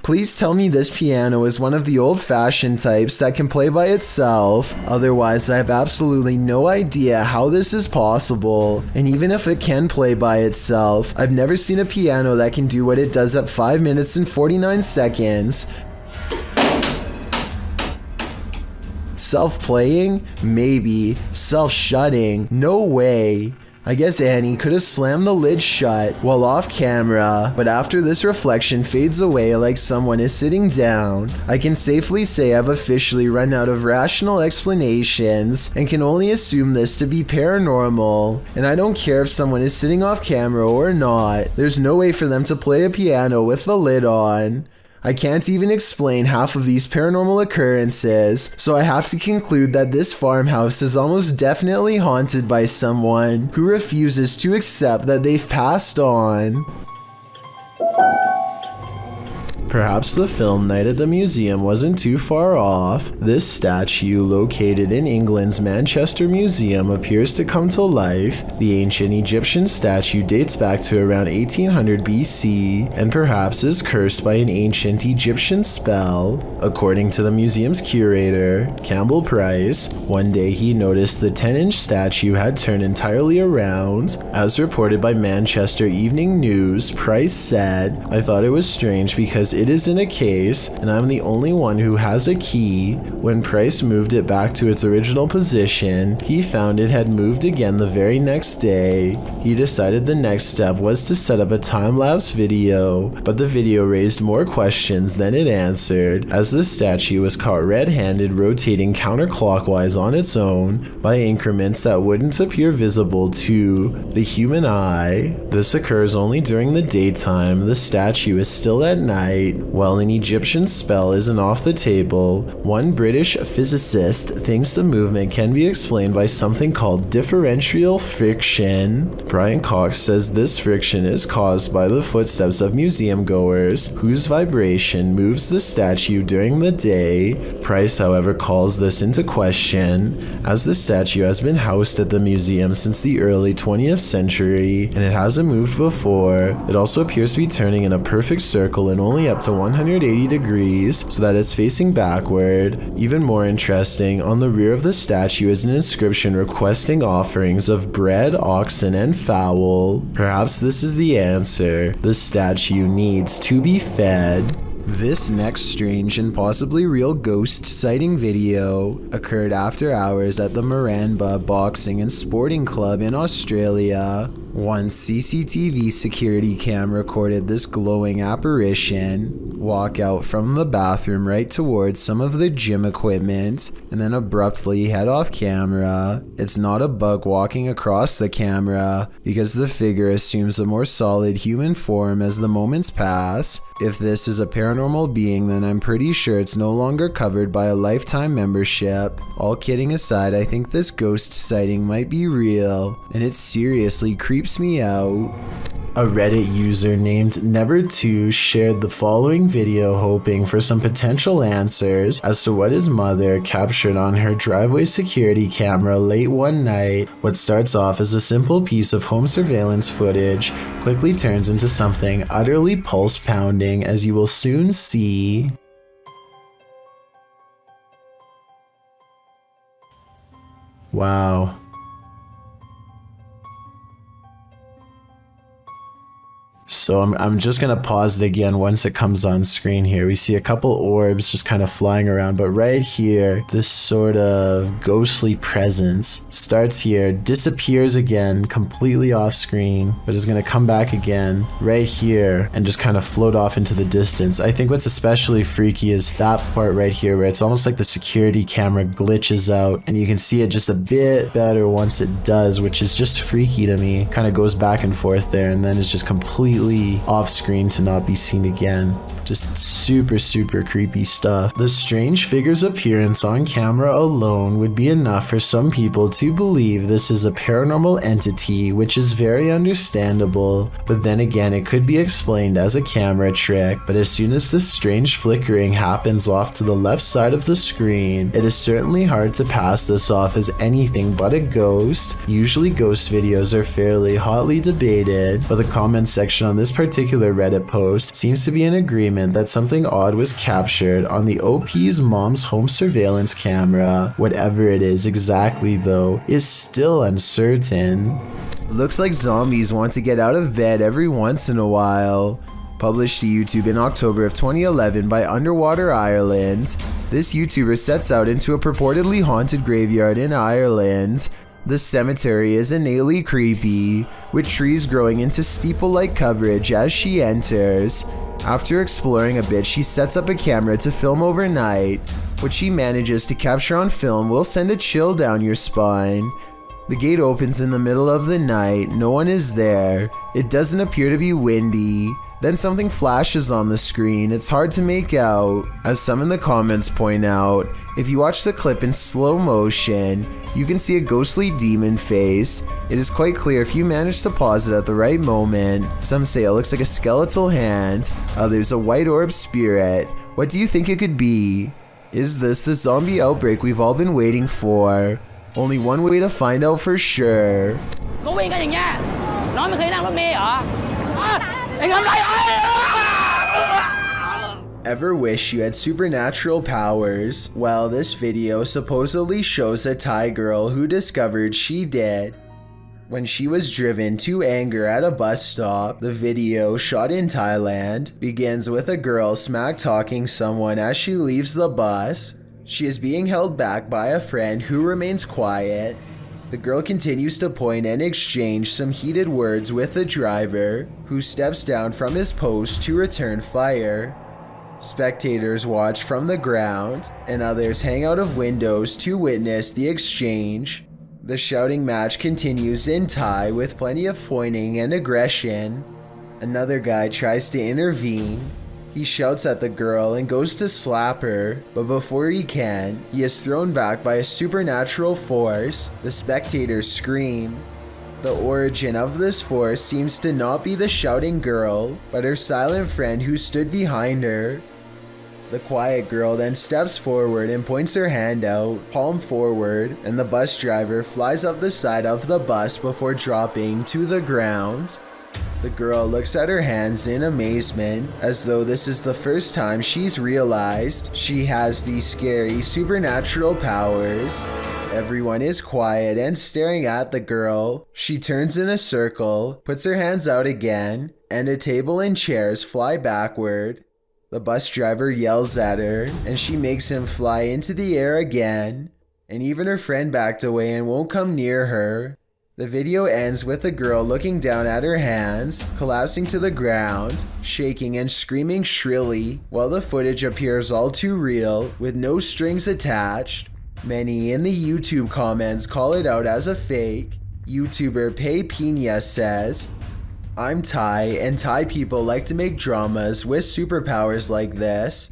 Please tell me this piano is one of the old-fashioned types that can play by itself. Otherwise, I have absolutely no idea how this is possible. And even if it can play by itself, I've never seen a piano that can do what it does at 5 minutes and 49 seconds. Self-playing? Maybe. Self-shutting? No way. I guess Annie could have slammed the lid shut while off camera, but after this reflection fades away like someone is sitting down, I can safely say I've officially run out of rational explanations and can only assume this to be paranormal. And I don't care if someone is sitting off camera or not, there's no way for them to play a piano with the lid on. I can't even explain half of these paranormal occurrences, so I have to conclude that this farmhouse is almost definitely haunted by someone who refuses to accept that they've passed on. Perhaps the film night at the museum wasn't too far off. This statue, located in England's Manchester Museum, appears to come to life. The ancient Egyptian statue dates back to around 1800 BC and perhaps is cursed by an ancient Egyptian spell. According to the museum's curator, Campbell Price, one day he noticed the 10-inch statue had turned entirely around. As reported by Manchester Evening News, Price said, "I thought it was strange because it is in a case, and I'm the only one who has a key. When Price moved it back to its original position, he found it had moved again the very next day. He decided the next step was to set up a time-lapse video, but the video raised more questions than it answered, as the statue was caught red-handed rotating counterclockwise on its own by increments that wouldn't appear visible to the human eye. This occurs only during the daytime. The statue is still at night. While an Egyptian spell isn't off the table, one British physicist thinks the movement can be explained by something called differential friction. Brian Cox says this friction is caused by the footsteps of museum goers, whose vibration moves the statue during the day. Price, however, calls this into question, as the statue has been housed at the museum since the early 20th century, and it hasn't moved before. It also appears to be turning in a perfect circle and only at up to 180 degrees so that it's facing backward. Even more interesting, on the rear of the statue is an inscription requesting offerings of bread, oxen, and fowl. Perhaps this is the answer. The statue needs to be fed. This next strange and possibly real ghost sighting video occurred after hours at the Maranba Boxing and Sporting Club in Australia. One CCTV security cam recorded this glowing apparition walk out from the bathroom right towards some of the gym equipment and then abruptly head off camera. It's not a bug walking across the camera because the figure assumes a more solid human form as the moments pass. If this is a paranormal being, then I'm pretty sure it's no longer covered by a lifetime membership. All kidding aside, I think this ghost sighting might be real, and it seriously creeps me out. A Reddit user named Never2 shared the following video hoping for some potential answers as to what his mother captured on her driveway security camera late one night. What starts off as a simple piece of home surveillance footage quickly turns into something utterly pulse-pounding, as you will soon see. Wow. So I'm just going to pause it again once it comes on screen here. We see a couple orbs just kind of flying around, but right here, this sort of ghostly presence starts here, disappears again, completely off screen, but is going to come back again right here and just kind of float off into the distance. I think what's especially freaky is that part right here where it's almost like the security camera glitches out and you can see it just a bit better once it does, which is just freaky to me. Kind of goes back and forth there and then it's just completely off screen to not be seen again. Just super creepy stuff. The strange figure's appearance on camera alone would be enough for some people to believe this is a paranormal entity, which is very understandable, but then again it could be explained as a camera trick. But as soon as this strange flickering happens off to the left side of the screen, it is certainly hard to pass this off as anything but a ghost. Usually ghost videos are fairly hotly debated, but the comment section on this particular Reddit post seems to be in agreement that something odd was captured on the OP's mom's home surveillance camera. Whatever it is exactly though is still uncertain. Looks like zombies want to get out of bed every once in a while. Published to YouTube in October of 2011 by Underwater Ireland, this YouTuber sets out into a purportedly haunted graveyard in Ireland. The cemetery is innately creepy, with trees growing into steeple-like coverage as she enters. After exploring a bit, she sets up a camera to film overnight. What she manages to capture on film will send a chill down your spine. The gate opens in the middle of the night, no one is there. It doesn't appear to be windy. Then something flashes on the screen. It's hard to make out. As some in the comments point out, if you watch the clip in slow motion, you can see a ghostly demon face. It is quite clear if you manage to pause it at the right moment. Some say it looks like a skeletal hand, others a white orb spirit. What do you think it could be? Is this the zombie outbreak we've all been waiting for? Only one way to find out for sure. Ever wish you had supernatural powers? Well, this video supposedly shows a Thai girl who discovered she did when she was driven to anger at a bus stop. The video, shot in Thailand, begins with a girl smack-talking someone as she leaves the bus. She is being held back by a friend who remains quiet. The girl continues to point and exchange some heated words with the driver, who steps down from his post to return fire. Spectators watch from the ground, and others hang out of windows to witness the exchange. The shouting match continues in Thai with plenty of pointing and aggression. Another guy tries to intervene. He shouts at the girl and goes to slap her, but before he can, he is thrown back by a supernatural force. The spectators scream. The origin of this force seems to not be the shouting girl, but her silent friend who stood behind her. The quiet girl then steps forward and points her hand out, palm forward, and the bus driver flies up the side of the bus before dropping to the ground. The girl looks at her hands in amazement, as though this is the first time she's realized she has these scary supernatural powers. Everyone is quiet and staring at the girl. She turns in a circle, puts her hands out again, and a table and chairs fly backward. The bus driver yells at her, and she makes him fly into the air again. And even her friend backed away and won't come near her. The video ends with the girl looking down at her hands, collapsing to the ground, shaking and screaming shrilly, while the footage appears all too real, with no strings attached. Many in the YouTube comments call it out as a fake. YouTuber Pei Pina says, "I'm Thai, and Thai people like to make dramas with superpowers like this."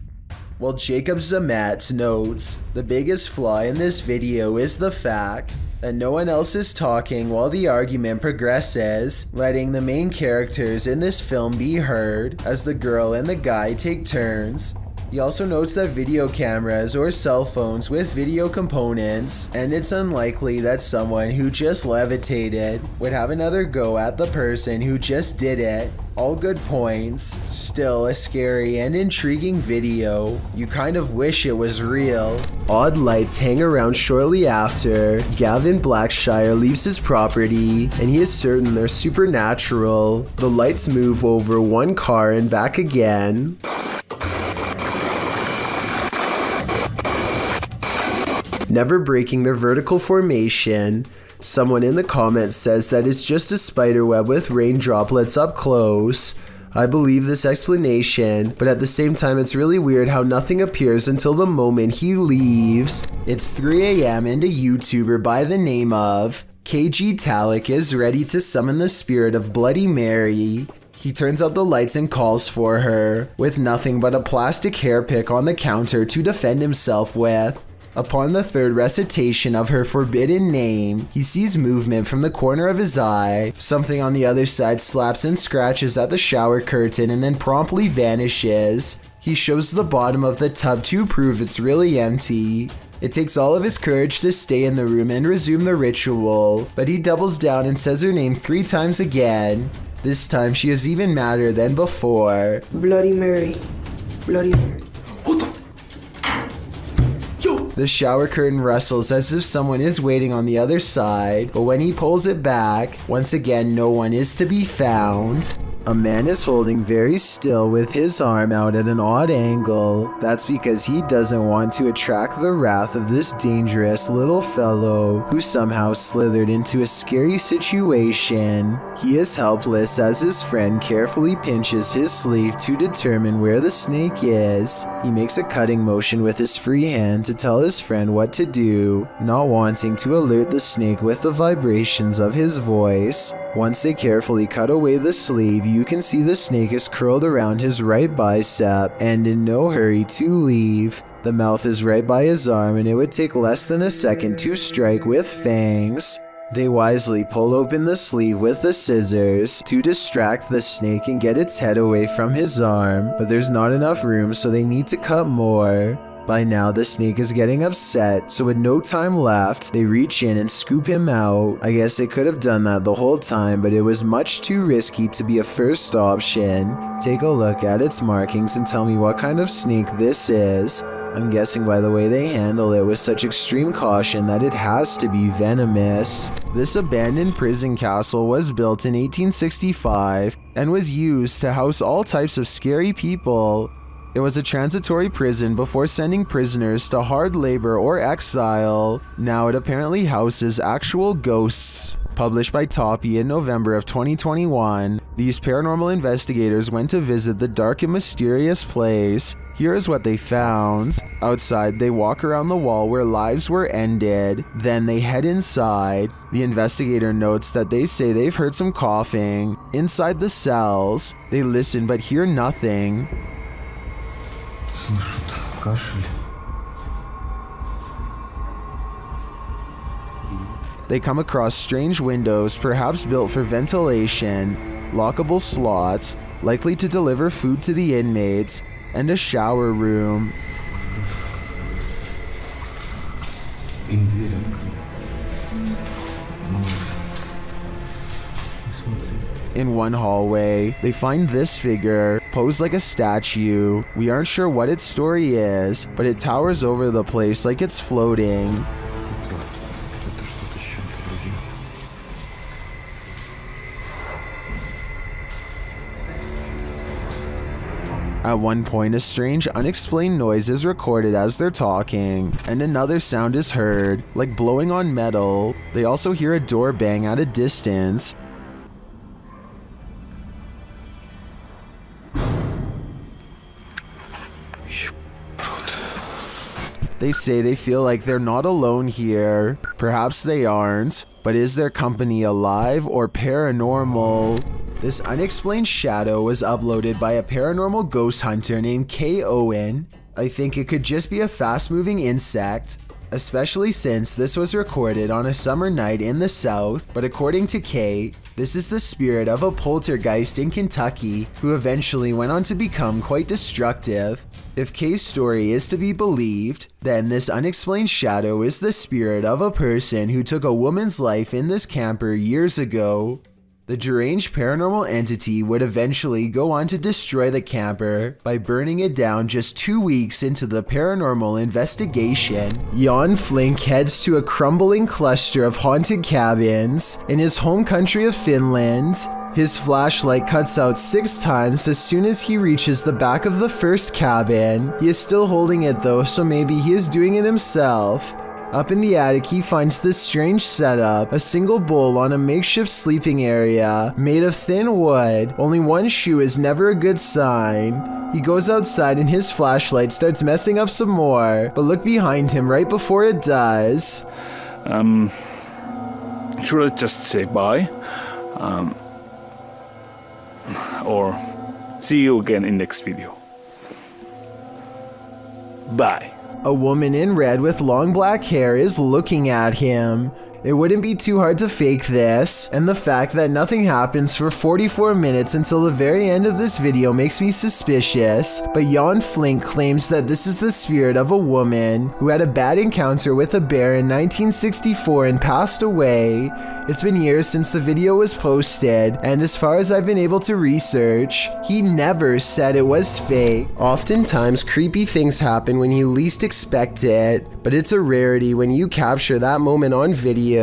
While Jacob Zamet notes, the biggest flaw in this video is the fact that no one else is talking while the argument progresses, letting the main characters in this film be heard as the girl and the guy take turns. He also notes that video cameras or cell phones with video components, and it's unlikely that someone who just levitated would have another go at the person who just did it. All good points. Still a scary and intriguing video. You kind of wish it was real. Odd lights hang around shortly after. Gavin Blackshire leaves his property, and he is certain they're supernatural. The lights move over one car and back again. Never breaking their vertical formation. Someone in the comments says that it's just a spider web with rain droplets up close. I believe this explanation, but at the same time it's really weird how nothing appears until the moment he leaves. It's 3 a.m. and a YouTuber by the name of KG Talik is ready to summon the spirit of Bloody Mary. He turns out the lights and calls for her, with nothing but a plastic hair pick on the counter to defend himself with. Upon the third recitation of her forbidden name, he sees movement from the corner of his eye. Something on the other side slaps and scratches at the shower curtain and then promptly vanishes. He shows the bottom of the tub to prove it's really empty. It takes all of his courage to stay in the room and resume the ritual, but he doubles down and says her name 3 times again. This time she is even madder than before. Bloody Mary. Bloody Mary. The shower curtain rustles as if someone is waiting on the other side, but when he pulls it back, once again no one is to be found. A man is holding very still with his arm out at an odd angle. That's because he doesn't want to attract the wrath of this dangerous little fellow who somehow slithered into a scary situation. He is helpless as his friend carefully pinches his sleeve to determine where the snake is. He makes a cutting motion with his free hand to tell his friend what to do, not wanting to alert the snake with the vibrations of his voice. Once they carefully cut away the sleeve, you can see the snake is curled around his right bicep and in no hurry to leave. The mouth is right by his arm and it would take less than a second to strike with fangs. They wisely pull open the sleeve with the scissors to distract the snake and get its head away from his arm, but there's not enough room so they need to cut more. By now, the snake is getting upset, so with no time left, they reach in and scoop him out. I guess they could have done that the whole time, but it was much too risky to be a first option. Take a look at its markings and tell me what kind of snake this is. I'm guessing by the way they handle it with such extreme caution that it has to be venomous. This abandoned prison castle was built in 1865 and was used to house all types of scary people. It was a transitory prison before sending prisoners to hard labor or exile. Now it apparently houses actual ghosts. Published by Toppy in November of 2021, these paranormal investigators went to visit the dark and mysterious place. Here is what they found. Outside, they walk around the wall where lives were ended. Then they head inside. The investigator notes that they say they've heard some coughing. Inside the cells, they listen but hear nothing. Слышат кашель. They come across strange windows, perhaps built for ventilation, lockable slots, likely to deliver food to the inmates, and a shower room. Им дверь открыли. Вот. Смотри. In one hallway, they find this figure, posed like a statue. We aren't sure what its story is, but it towers over the place like it's floating. At one point, a strange, unexplained noise is recorded as they're talking, and another sound is heard, like blowing on metal. They also hear a door bang at a distance. They say they feel like they're not alone here. Perhaps they aren't, but is their company alive or paranormal? This unexplained shadow was uploaded by a paranormal ghost hunter named K. Owen. I think it could just be a fast-moving insect, especially since this was recorded on a summer night in the South, but according to K, this is the spirit of a poltergeist in Kentucky who eventually went on to become quite destructive. If K's story is to be believed, then this unexplained shadow is the spirit of a person who took a woman's life in this camper years ago. The deranged paranormal entity would eventually go on to destroy the camper by burning it down just 2 weeks into the paranormal investigation. Jan Flink heads to a crumbling cluster of haunted cabins in his home country of Finland. His flashlight cuts out 6 times as soon as he reaches the back of the first cabin. He is still holding it though, so maybe he is doing it himself. Up in the attic, he finds this strange setup, a single bowl on a makeshift sleeping area made of thin wood. Only one shoe is never a good sign. He goes outside and his flashlight starts messing up some more, but look behind him right before it does. Should I just say bye? Or see you again in next video. Bye. A woman in red with long black hair is looking at him. It wouldn't be too hard to fake this, and the fact that nothing happens for 44 minutes until the very end of this video makes me suspicious, but Jan Flink claims that this is the spirit of a woman who had a bad encounter with a bear in 1964 and passed away. It's been years since the video was posted, and as far as I've been able to research, he never said it was fake. Oftentimes, creepy things happen when you least expect it, but it's a rarity when you capture that moment on video.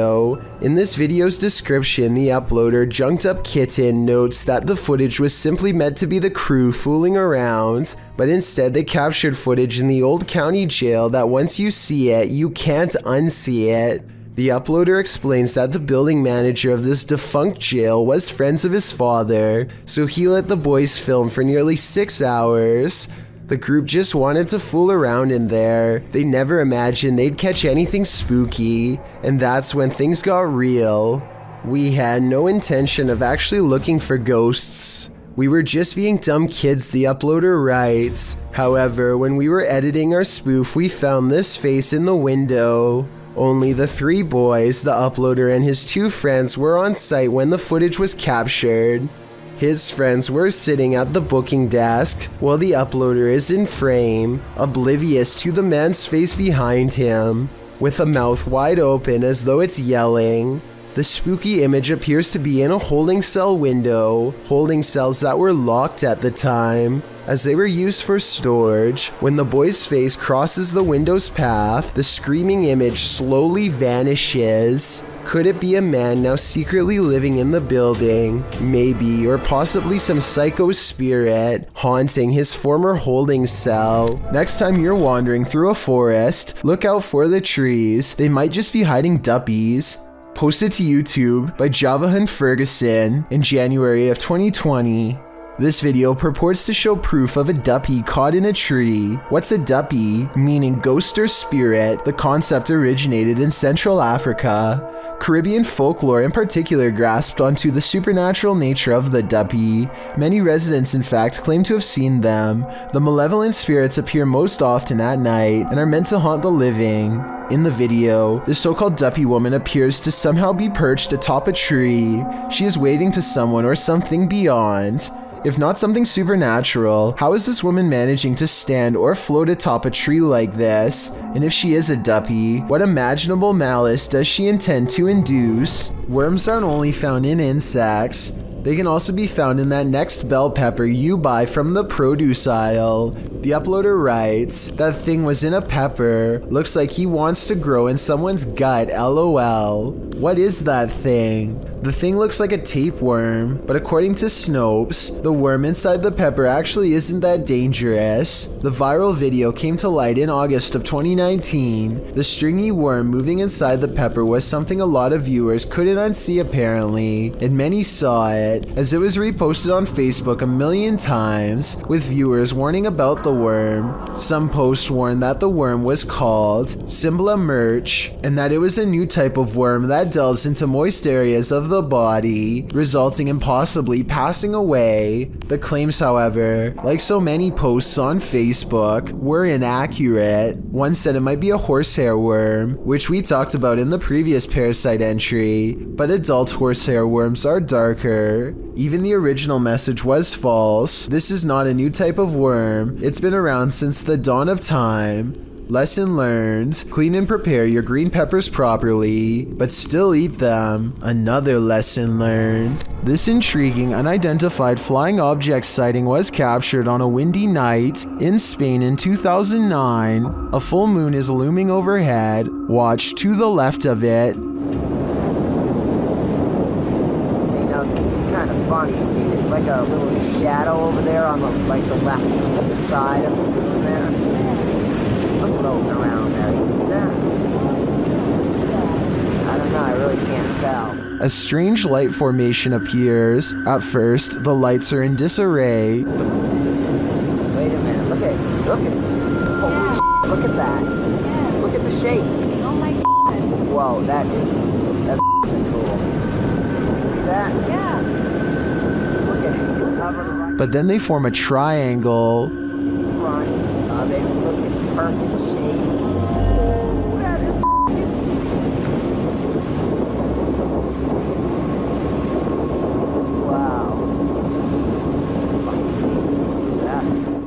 In this video's description, the uploader Junked Up Kitten notes that the footage was simply meant to be the crew fooling around, but instead they captured footage in the old county jail that once you see it, you can't unsee it. The uploader explains that the building manager of this defunct jail was friends of his father, so he let the boys film for nearly 6 hours. The group just wanted to fool around in there. They never imagined they'd catch anything spooky, and that's when things got real. We had no intention of actually looking for ghosts. We were just being dumb kids, the uploader writes. However, when we were editing our spoof, we found this face in the window. Only the 3 boys, the uploader and his 2 friends were on site when the footage was captured. His friends were sitting at the booking desk while the uploader is in frame, oblivious to the man's face behind him, with a mouth wide open as though it's yelling. The spooky image appears to be in a holding cell window, holding cells that were locked at the time, as they were used for storage. When the boy's face crosses the window's path, the screaming image slowly vanishes. Could it be a man now secretly living in the building? Maybe, or possibly some psycho spirit haunting his former holding cell. Next time you're wandering through a forest, look out for the trees. They might just be hiding duppies. Posted to YouTube by Javahan Ferguson in January of 2020. This video purports to show proof of a duppy caught in a tree. What's a duppy? Meaning ghost or spirit. The concept originated in Central Africa. Caribbean folklore in particular grasped onto the supernatural nature of the duppy. Many residents, in fact, claim to have seen them. The malevolent spirits appear most often at night and are meant to haunt the living. In the video, the so-called duppy woman appears to somehow be perched atop a tree. She is waving to someone or something beyond. If not something supernatural, how is this woman managing to stand or float atop a tree like this? And if she is a duppy, what imaginable malice does she intend to induce? Worms aren't only found in insects. They can also be found in that next bell pepper you buy from the produce aisle. The uploader writes, that thing was in a pepper. Looks like he wants to grow in someone's gut, LOL. What is that thing? The thing looks like a tapeworm, but according to Snopes, the worm inside the pepper actually isn't that dangerous. The viral video came to light in August of 2019. The stringy worm moving inside the pepper was something a lot of viewers couldn't unsee apparently, and many saw it, as it was reposted on Facebook a million times, with viewers warning about the worm. Some posts warned that the worm was called Symbla Merch, and that it was a new type of worm that delves into moist areas of the body, resulting in possibly passing away. The claims, however, like so many posts on Facebook, were inaccurate. One said it might be a horsehair worm, which we talked about in the previous parasite entry, but adult horsehair worms are darker. Even the original message was false. This is not a new type of worm. It's been around since the dawn of time. Lesson learned, clean and prepare your green peppers properly, but still eat them. Another lesson learned. This intriguing unidentified flying object sighting was captured on a windy night in Spain in 2009. A full moon is looming overhead. Watch to the left of it. You know, it's kind of funny. You see like a little shadow over there on the left side of the moon there? Floating around there, you see that? I don't know, I really can't tell. A strange light formation appears. At first, the lights are in disarray. Wait a minute, look at holy shit, look at that. Look at the shape. Oh my god. Whoa, that's cool. You see that? Yeah. Look at it, it's covered right. But then they form a triangle. Front. They look at perfect shape. Oh, that is wow.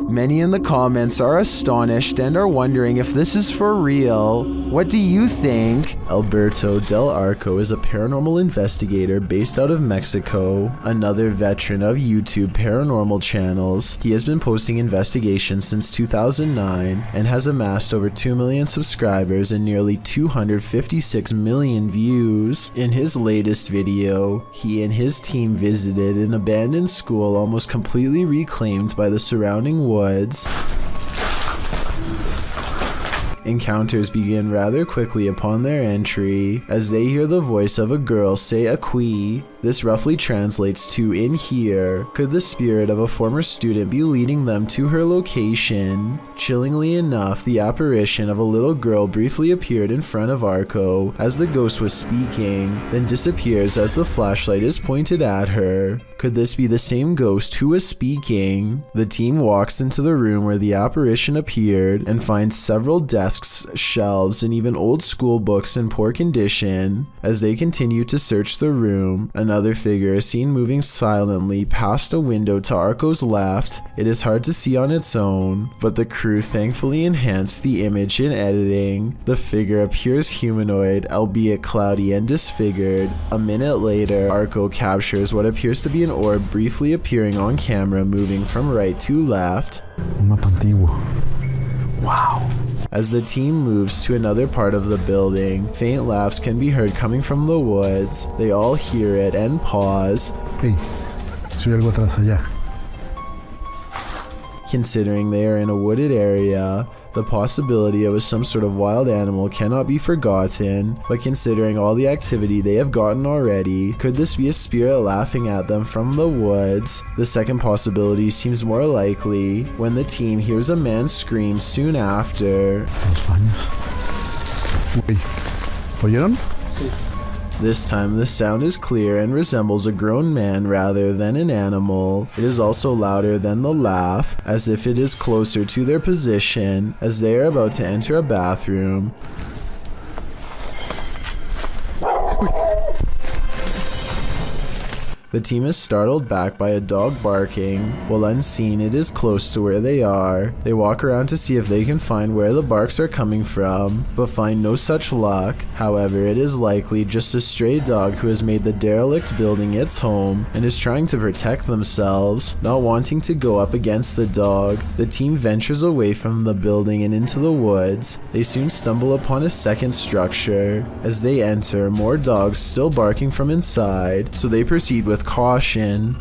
Many in the comments are astonished and are wondering if this is for real. What do you think? Alberto Del Arco is a paranormal investigator based out of Mexico, another veteran of YouTube paranormal channels. He has been posting investigations since 2009 and has amassed over 2 million subscribers and nearly 256 million views. In his latest video, he and his team visited an abandoned school almost completely reclaimed by the surrounding woods. Encounters begin rather quickly upon their entry, as they hear the voice of a girl say "Aquí." This roughly translates to "in here." Could the spirit of a former student be leading them to her location? Chillingly enough, the apparition of a little girl briefly appeared in front of Arco as the ghost was speaking, then disappears as the flashlight is pointed at her. Could this be the same ghost who was speaking? The team walks into the room where the apparition appeared and finds several desks, shelves, and even old school books in poor condition. As they continue to search the room, another figure is seen moving silently past a window to Arco's left. It is hard to see on its own, but the crew thankfully enhanced the image in editing. The figure appears humanoid, albeit cloudy and disfigured. A minute later, Arco captures what appears to be an orb briefly appearing on camera, moving from right to left. Un mapa antiguo. Wow. As the team moves to another part of the building, faint laughs can be heard coming from the woods. They all hear it and pause. Hey, si hay algo atrás allá. Considering they are in a wooded area, the possibility of some sort of wild animal cannot be forgotten, but considering all the activity they have gotten already, could this be a spirit laughing at them from the woods? The second possibility seems more likely, when the team hears a man scream soon after. ¿Oyeron? This time the sound is clear and resembles a grown man rather than an animal. It is also louder than the laugh, as if it is closer to their position, as they are about to enter a bathroom. The team is startled back by a dog barking. While unseen, it is close to where they are. They walk around to see if they can find where the barks are coming from, but find no such luck. However, it is likely just a stray dog who has made the derelict building its home and is trying to protect themselves, not wanting to go up against the dog. The team ventures away from the building and into the woods. They soon stumble upon a second structure. As they enter, more dogs still barking from inside, so they proceed with caution.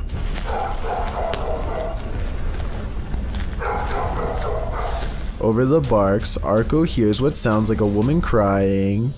Over the barks, Arco hears what sounds like a woman crying.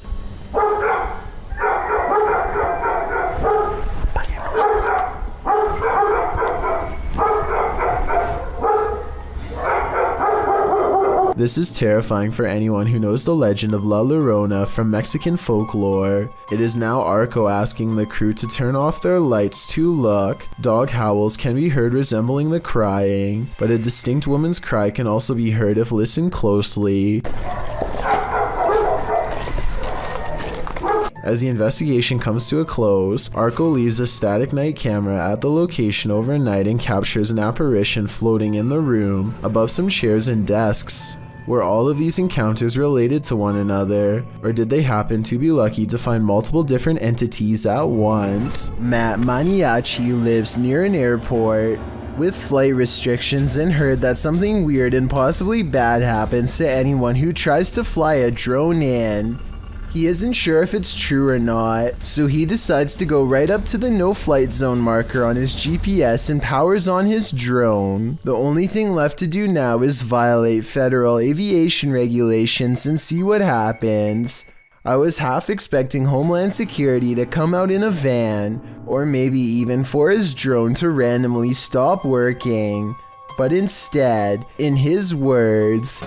This is terrifying for anyone who knows the legend of La Llorona from Mexican folklore. It is now Arco asking the crew to turn off their lights to look. Dog howls can be heard resembling the crying, but a distinct woman's cry can also be heard if listened closely. As the investigation comes to a close, Arco leaves a static night camera at the location overnight and captures an apparition floating in the room above some chairs and desks. Were all of these encounters related to one another, or did they happen to be lucky to find multiple different entities at once? Matt Maniaci lives near an airport with flight restrictions and heard that something weird and possibly bad happens to anyone who tries to fly a drone in. He isn't sure if it's true or not, so he decides to go right up to the no flight zone marker on his GPS and powers on his drone. The only thing left to do now is violate federal aviation regulations and see what happens. I was half expecting Homeland Security to come out in a van, or maybe even for his drone to randomly stop working. But instead, in his words,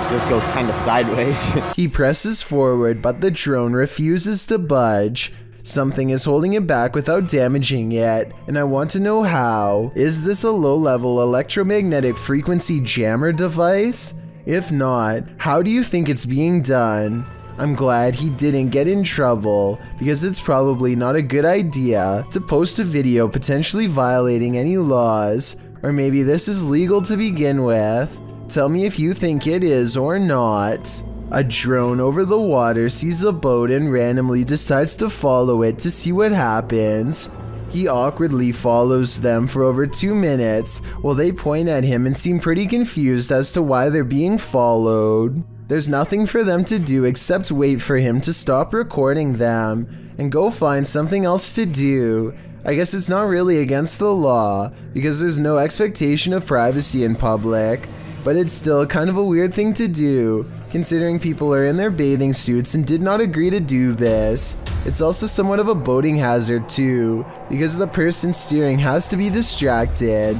this goes kind of sideways. He presses forward, but the drone refuses to budge. Something is holding it back without damaging it, and I want to know how. Is this a low-level electromagnetic frequency jammer device? If not, how do you think it's being done? I'm glad he didn't get in trouble, because it's probably not a good idea to post a video potentially violating any laws, or maybe this is legal to begin with. Tell me if you think it is or not. A drone over the water sees a boat and randomly decides to follow it to see what happens. He awkwardly follows them for over 2 minutes while they point at him and seem pretty confused as to why they're being followed. There's nothing for them to do except wait for him to stop recording them and go find something else to do. I guess it's not really against the law because there's no expectation of privacy in public. But it's still kind of a weird thing to do, considering people are in their bathing suits and did not agree to do this. It's also somewhat of a boating hazard too, because the person steering has to be distracted.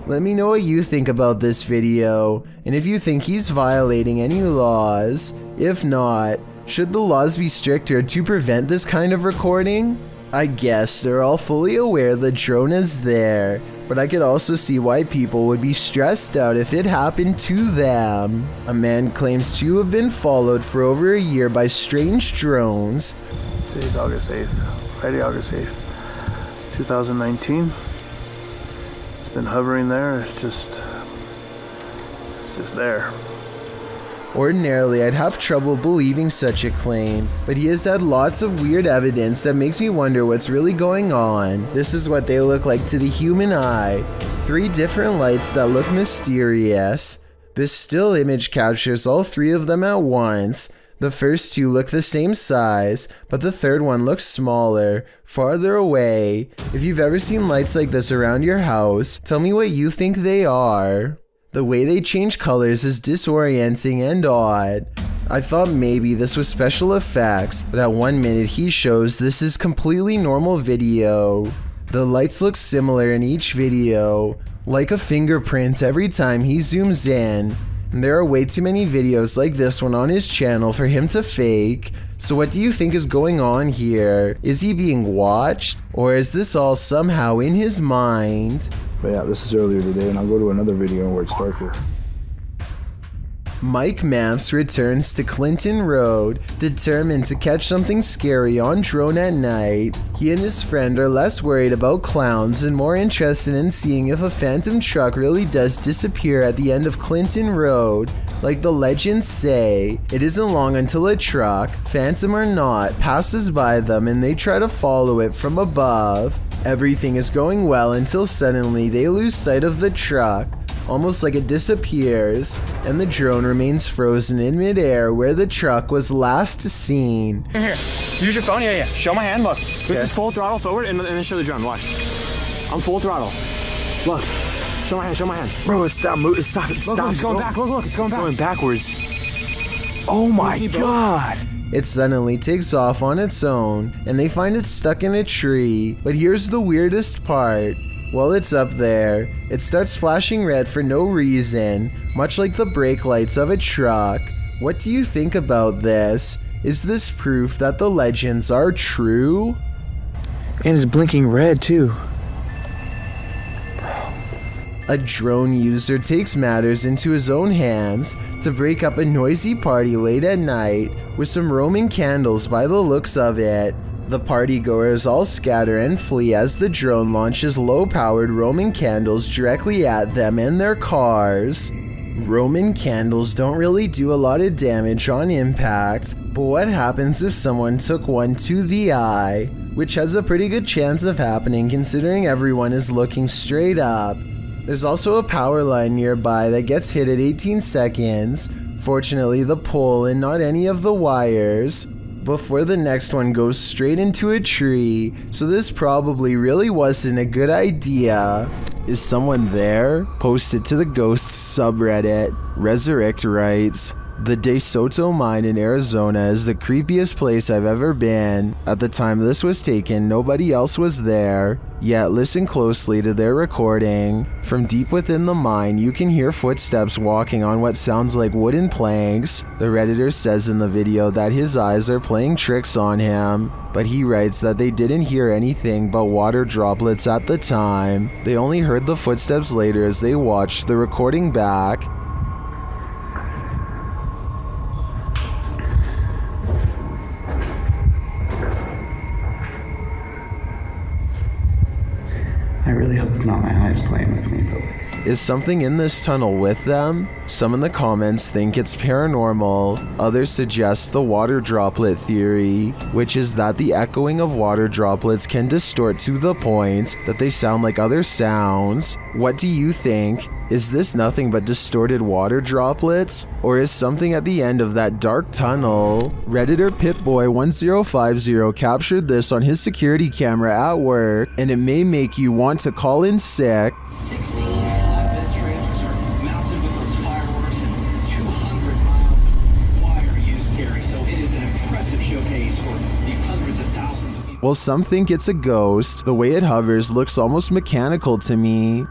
Let me know what you think about this video, and if you think he's violating any laws. If not, should the laws be stricter to prevent this kind of recording? I guess they're all fully aware the drone is there, but I could also see why people would be stressed out if it happened to them. A man claims to have been followed for over a year by strange drones. Today's August 8th, Friday, August 8th, 2019. It's been hovering there, it's just there. Ordinarily, I'd have trouble believing such a claim, but he has had lots of weird evidence that makes me wonder what's really going on. This is what they look like to the human eye. 3 different lights that look mysterious. This still image captures all 3 of them at once. The first 2 look the same size, but the third one looks smaller, farther away. If you've ever seen lights like this around your house, tell me what you think they are. The way they change colors is disorienting and odd. I thought maybe this was special effects, but at 1 minute he shows this is completely normal video. The lights look similar in each video, like a fingerprint every time he zooms in. And there are way too many videos like this one on his channel for him to fake. So what do you think is going on here? Is he being watched? Or is this all somehow in his mind? But yeah, this is earlier today, and I'll go to another video where it's darker. Mike Mamps returns to Clinton Road, determined to catch something scary on drone at night. He and his friend are less worried about clowns and more interested in seeing if a phantom truck really does disappear at the end of Clinton Road. Like the legends say, it isn't long until a truck, phantom or not, passes by them and they try to follow it from above. Everything is going well until suddenly they lose sight of the truck, almost like it disappears, and the drone remains frozen in midair where the truck was last seen. Here, use your phone. Yeah. Show my hand. Look, this is full throttle forward, and then show the drone. Watch. I'm full throttle. Look. Show my hand. Bro, stop moving. Stop it. Look, it's going back. Look, it's going back. Going backwards. Oh my god. It suddenly takes off on its own, and they find it stuck in a tree. But here's the weirdest part. While it's up there, it starts flashing red for no reason, much like the brake lights of a truck. What do you think about this? Is this proof that the legends are true? And it's blinking red too. A drone user takes matters into his own hands to break up a noisy party late at night with some Roman candles by the looks of it. The partygoers all scatter and flee as the drone launches low-powered Roman candles directly at them and their cars. Roman candles don't really do a lot of damage on impact, but what happens if someone took one to the eye? Which has a pretty good chance of happening considering everyone is looking straight up. There's also a power line nearby that gets hit at 18 seconds. Fortunately, the pole and not any of the wires. Before the next one goes straight into a tree, so this probably really wasn't a good idea. Is someone there? Posted to the Ghosts subreddit. Resurrect writes, "The De Soto mine in Arizona is the creepiest place I've ever been. At the time this was taken, nobody else was there. Yet listen closely to their recording. From deep within the mine, you can hear footsteps walking on what sounds like wooden planks. The Redditor says in the video that his eyes are playing tricks on him, but he writes that they didn't hear anything but water droplets at the time. They only heard the footsteps later as they watched the recording back. I really hope it's not my eyes playing with me, but... Is something in this tunnel with them? Some in the comments think it's paranormal. Others suggest the water droplet theory, which is that the echoing of water droplets can distort to the point that they sound like other sounds. What do you think? Is this nothing but distorted water droplets? Or is something at the end of that dark tunnel? Redditor Pitboy1050 captured this on his security camera at work, and it may make you want to call in sick. 16 flatbed trailers are mounted with those fireworks and 200 miles of wire used, Gary. So it is an impressive showcase for these hundreds of thousands of people. Well, some think it's a ghost. The way it hovers looks almost mechanical to me.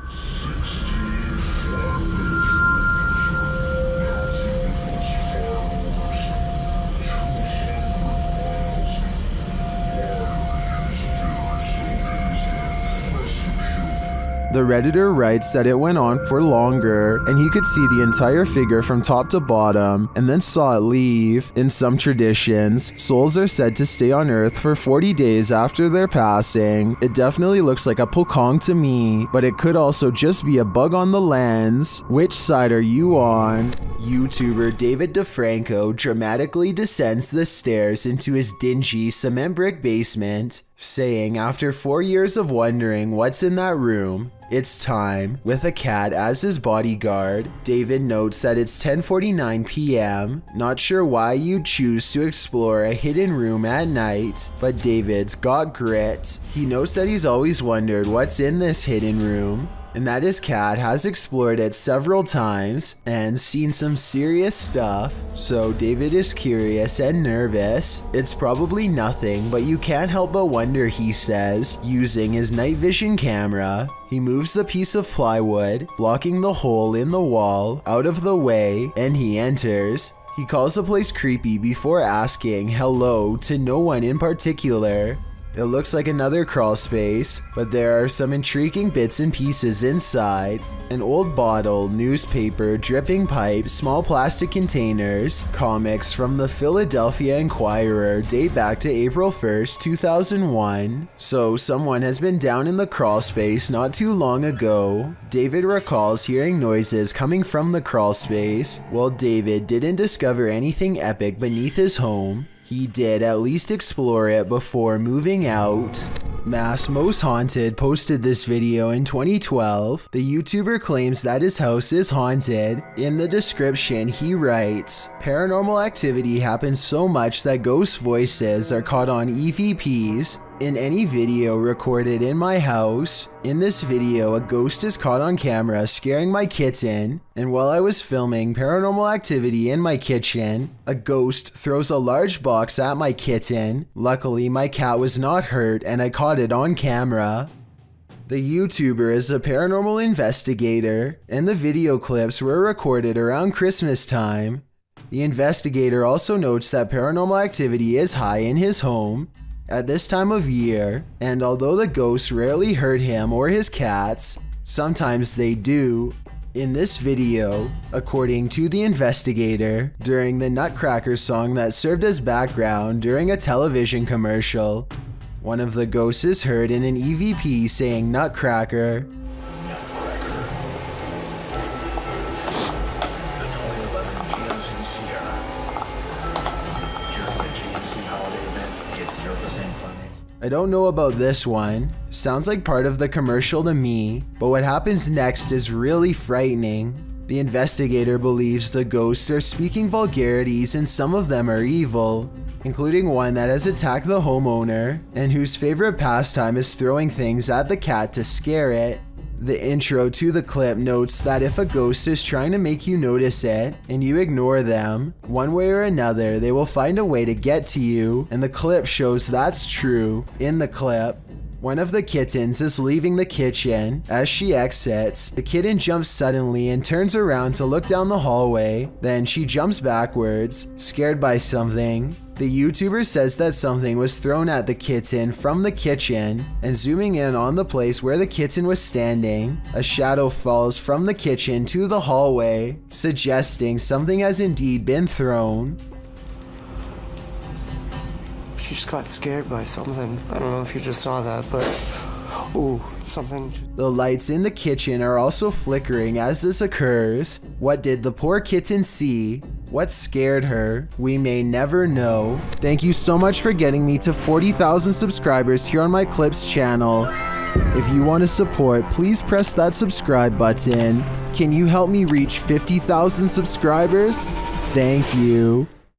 The Redditor writes that it went on for longer, and he could see the entire figure from top to bottom, and then saw it leave. In some traditions, souls are said to stay on Earth for 40 days after their passing. It definitely looks like a pokong to me, but it could also just be a bug on the lens. Which side are you on? YouTuber David DeFranco dramatically descends the stairs into his dingy cement brick basement, saying after 4 years of wondering what's in that room, it's time. With a cat as his bodyguard, David notes that it's 10:49 p.m. Not sure why you'd choose to explore a hidden room at night, but David's got grit. He knows that he's always wondered what's in this hidden room, and that his cat has explored it several times and seen some serious stuff, so David is curious and nervous. It's probably nothing, but you can't help but wonder, he says, using his night vision camera. He moves the piece of plywood, blocking the hole in the wall, out of the way, and he enters. He calls the place creepy before asking hello to no one in particular. It looks like another crawl space, but there are some intriguing bits and pieces inside. An old bottle, newspaper, dripping pipe, small plastic containers, comics from the Philadelphia Inquirer date back to April 1st, 2001. So someone has been down in the crawl space not too long ago. David recalls hearing noises coming from the crawl space. While David didn't discover anything epic beneath his home, he did at least explore it before moving out. Mass Most Haunted posted this video in 2012. The YouTuber claims that his house is haunted. In the description, he writes, "Paranormal activity happens so much that ghost voices are caught on EVPs in any video recorded in my house. In this video, a ghost is caught on camera scaring my kitten, and while I was filming paranormal activity in my kitchen, a ghost throws a large box at my kitten. Luckily, my cat was not hurt and I caught it on camera." The YouTuber is a paranormal investigator, and the video clips were recorded around Christmas time. The investigator also notes that paranormal activity is high in his home at this time of year, and although the ghosts rarely hurt him or his cats, sometimes they do. In this video, according to the investigator, during the Nutcracker song that served as background during a television commercial, one of the ghosts is heard in an EVP saying Nutcracker. I don't know about this one. Sounds like part of the commercial to me, but what happens next is really frightening. The investigator believes the ghosts are speaking vulgarities and some of them are evil, including one that has attacked the homeowner and whose favorite pastime is throwing things at the cat to scare it. The intro to the clip notes that if a ghost is trying to make you notice it and you ignore them, one way or another they will find a way to get to you, and the clip shows that's true. In the clip, one of the kittens is leaving the kitchen. As she exits, the kitten jumps suddenly and turns around to look down the hallway. Then she jumps backwards, scared by something. The YouTuber says that something was thrown at the kitten from the kitchen, and zooming in on the place where the kitten was standing, a shadow falls from the kitchen to the hallway, suggesting something has indeed been thrown. She just got scared by something. I don't know if you just saw that, but ooh, something. The lights in the kitchen are also flickering as this occurs. What did the poor kitten see? What scared her? We may never know. Thank you so much for getting me to 40,000 subscribers here on my Clips channel. If you want to support, please press that subscribe button. Can you help me reach 50,000 subscribers? Thank you.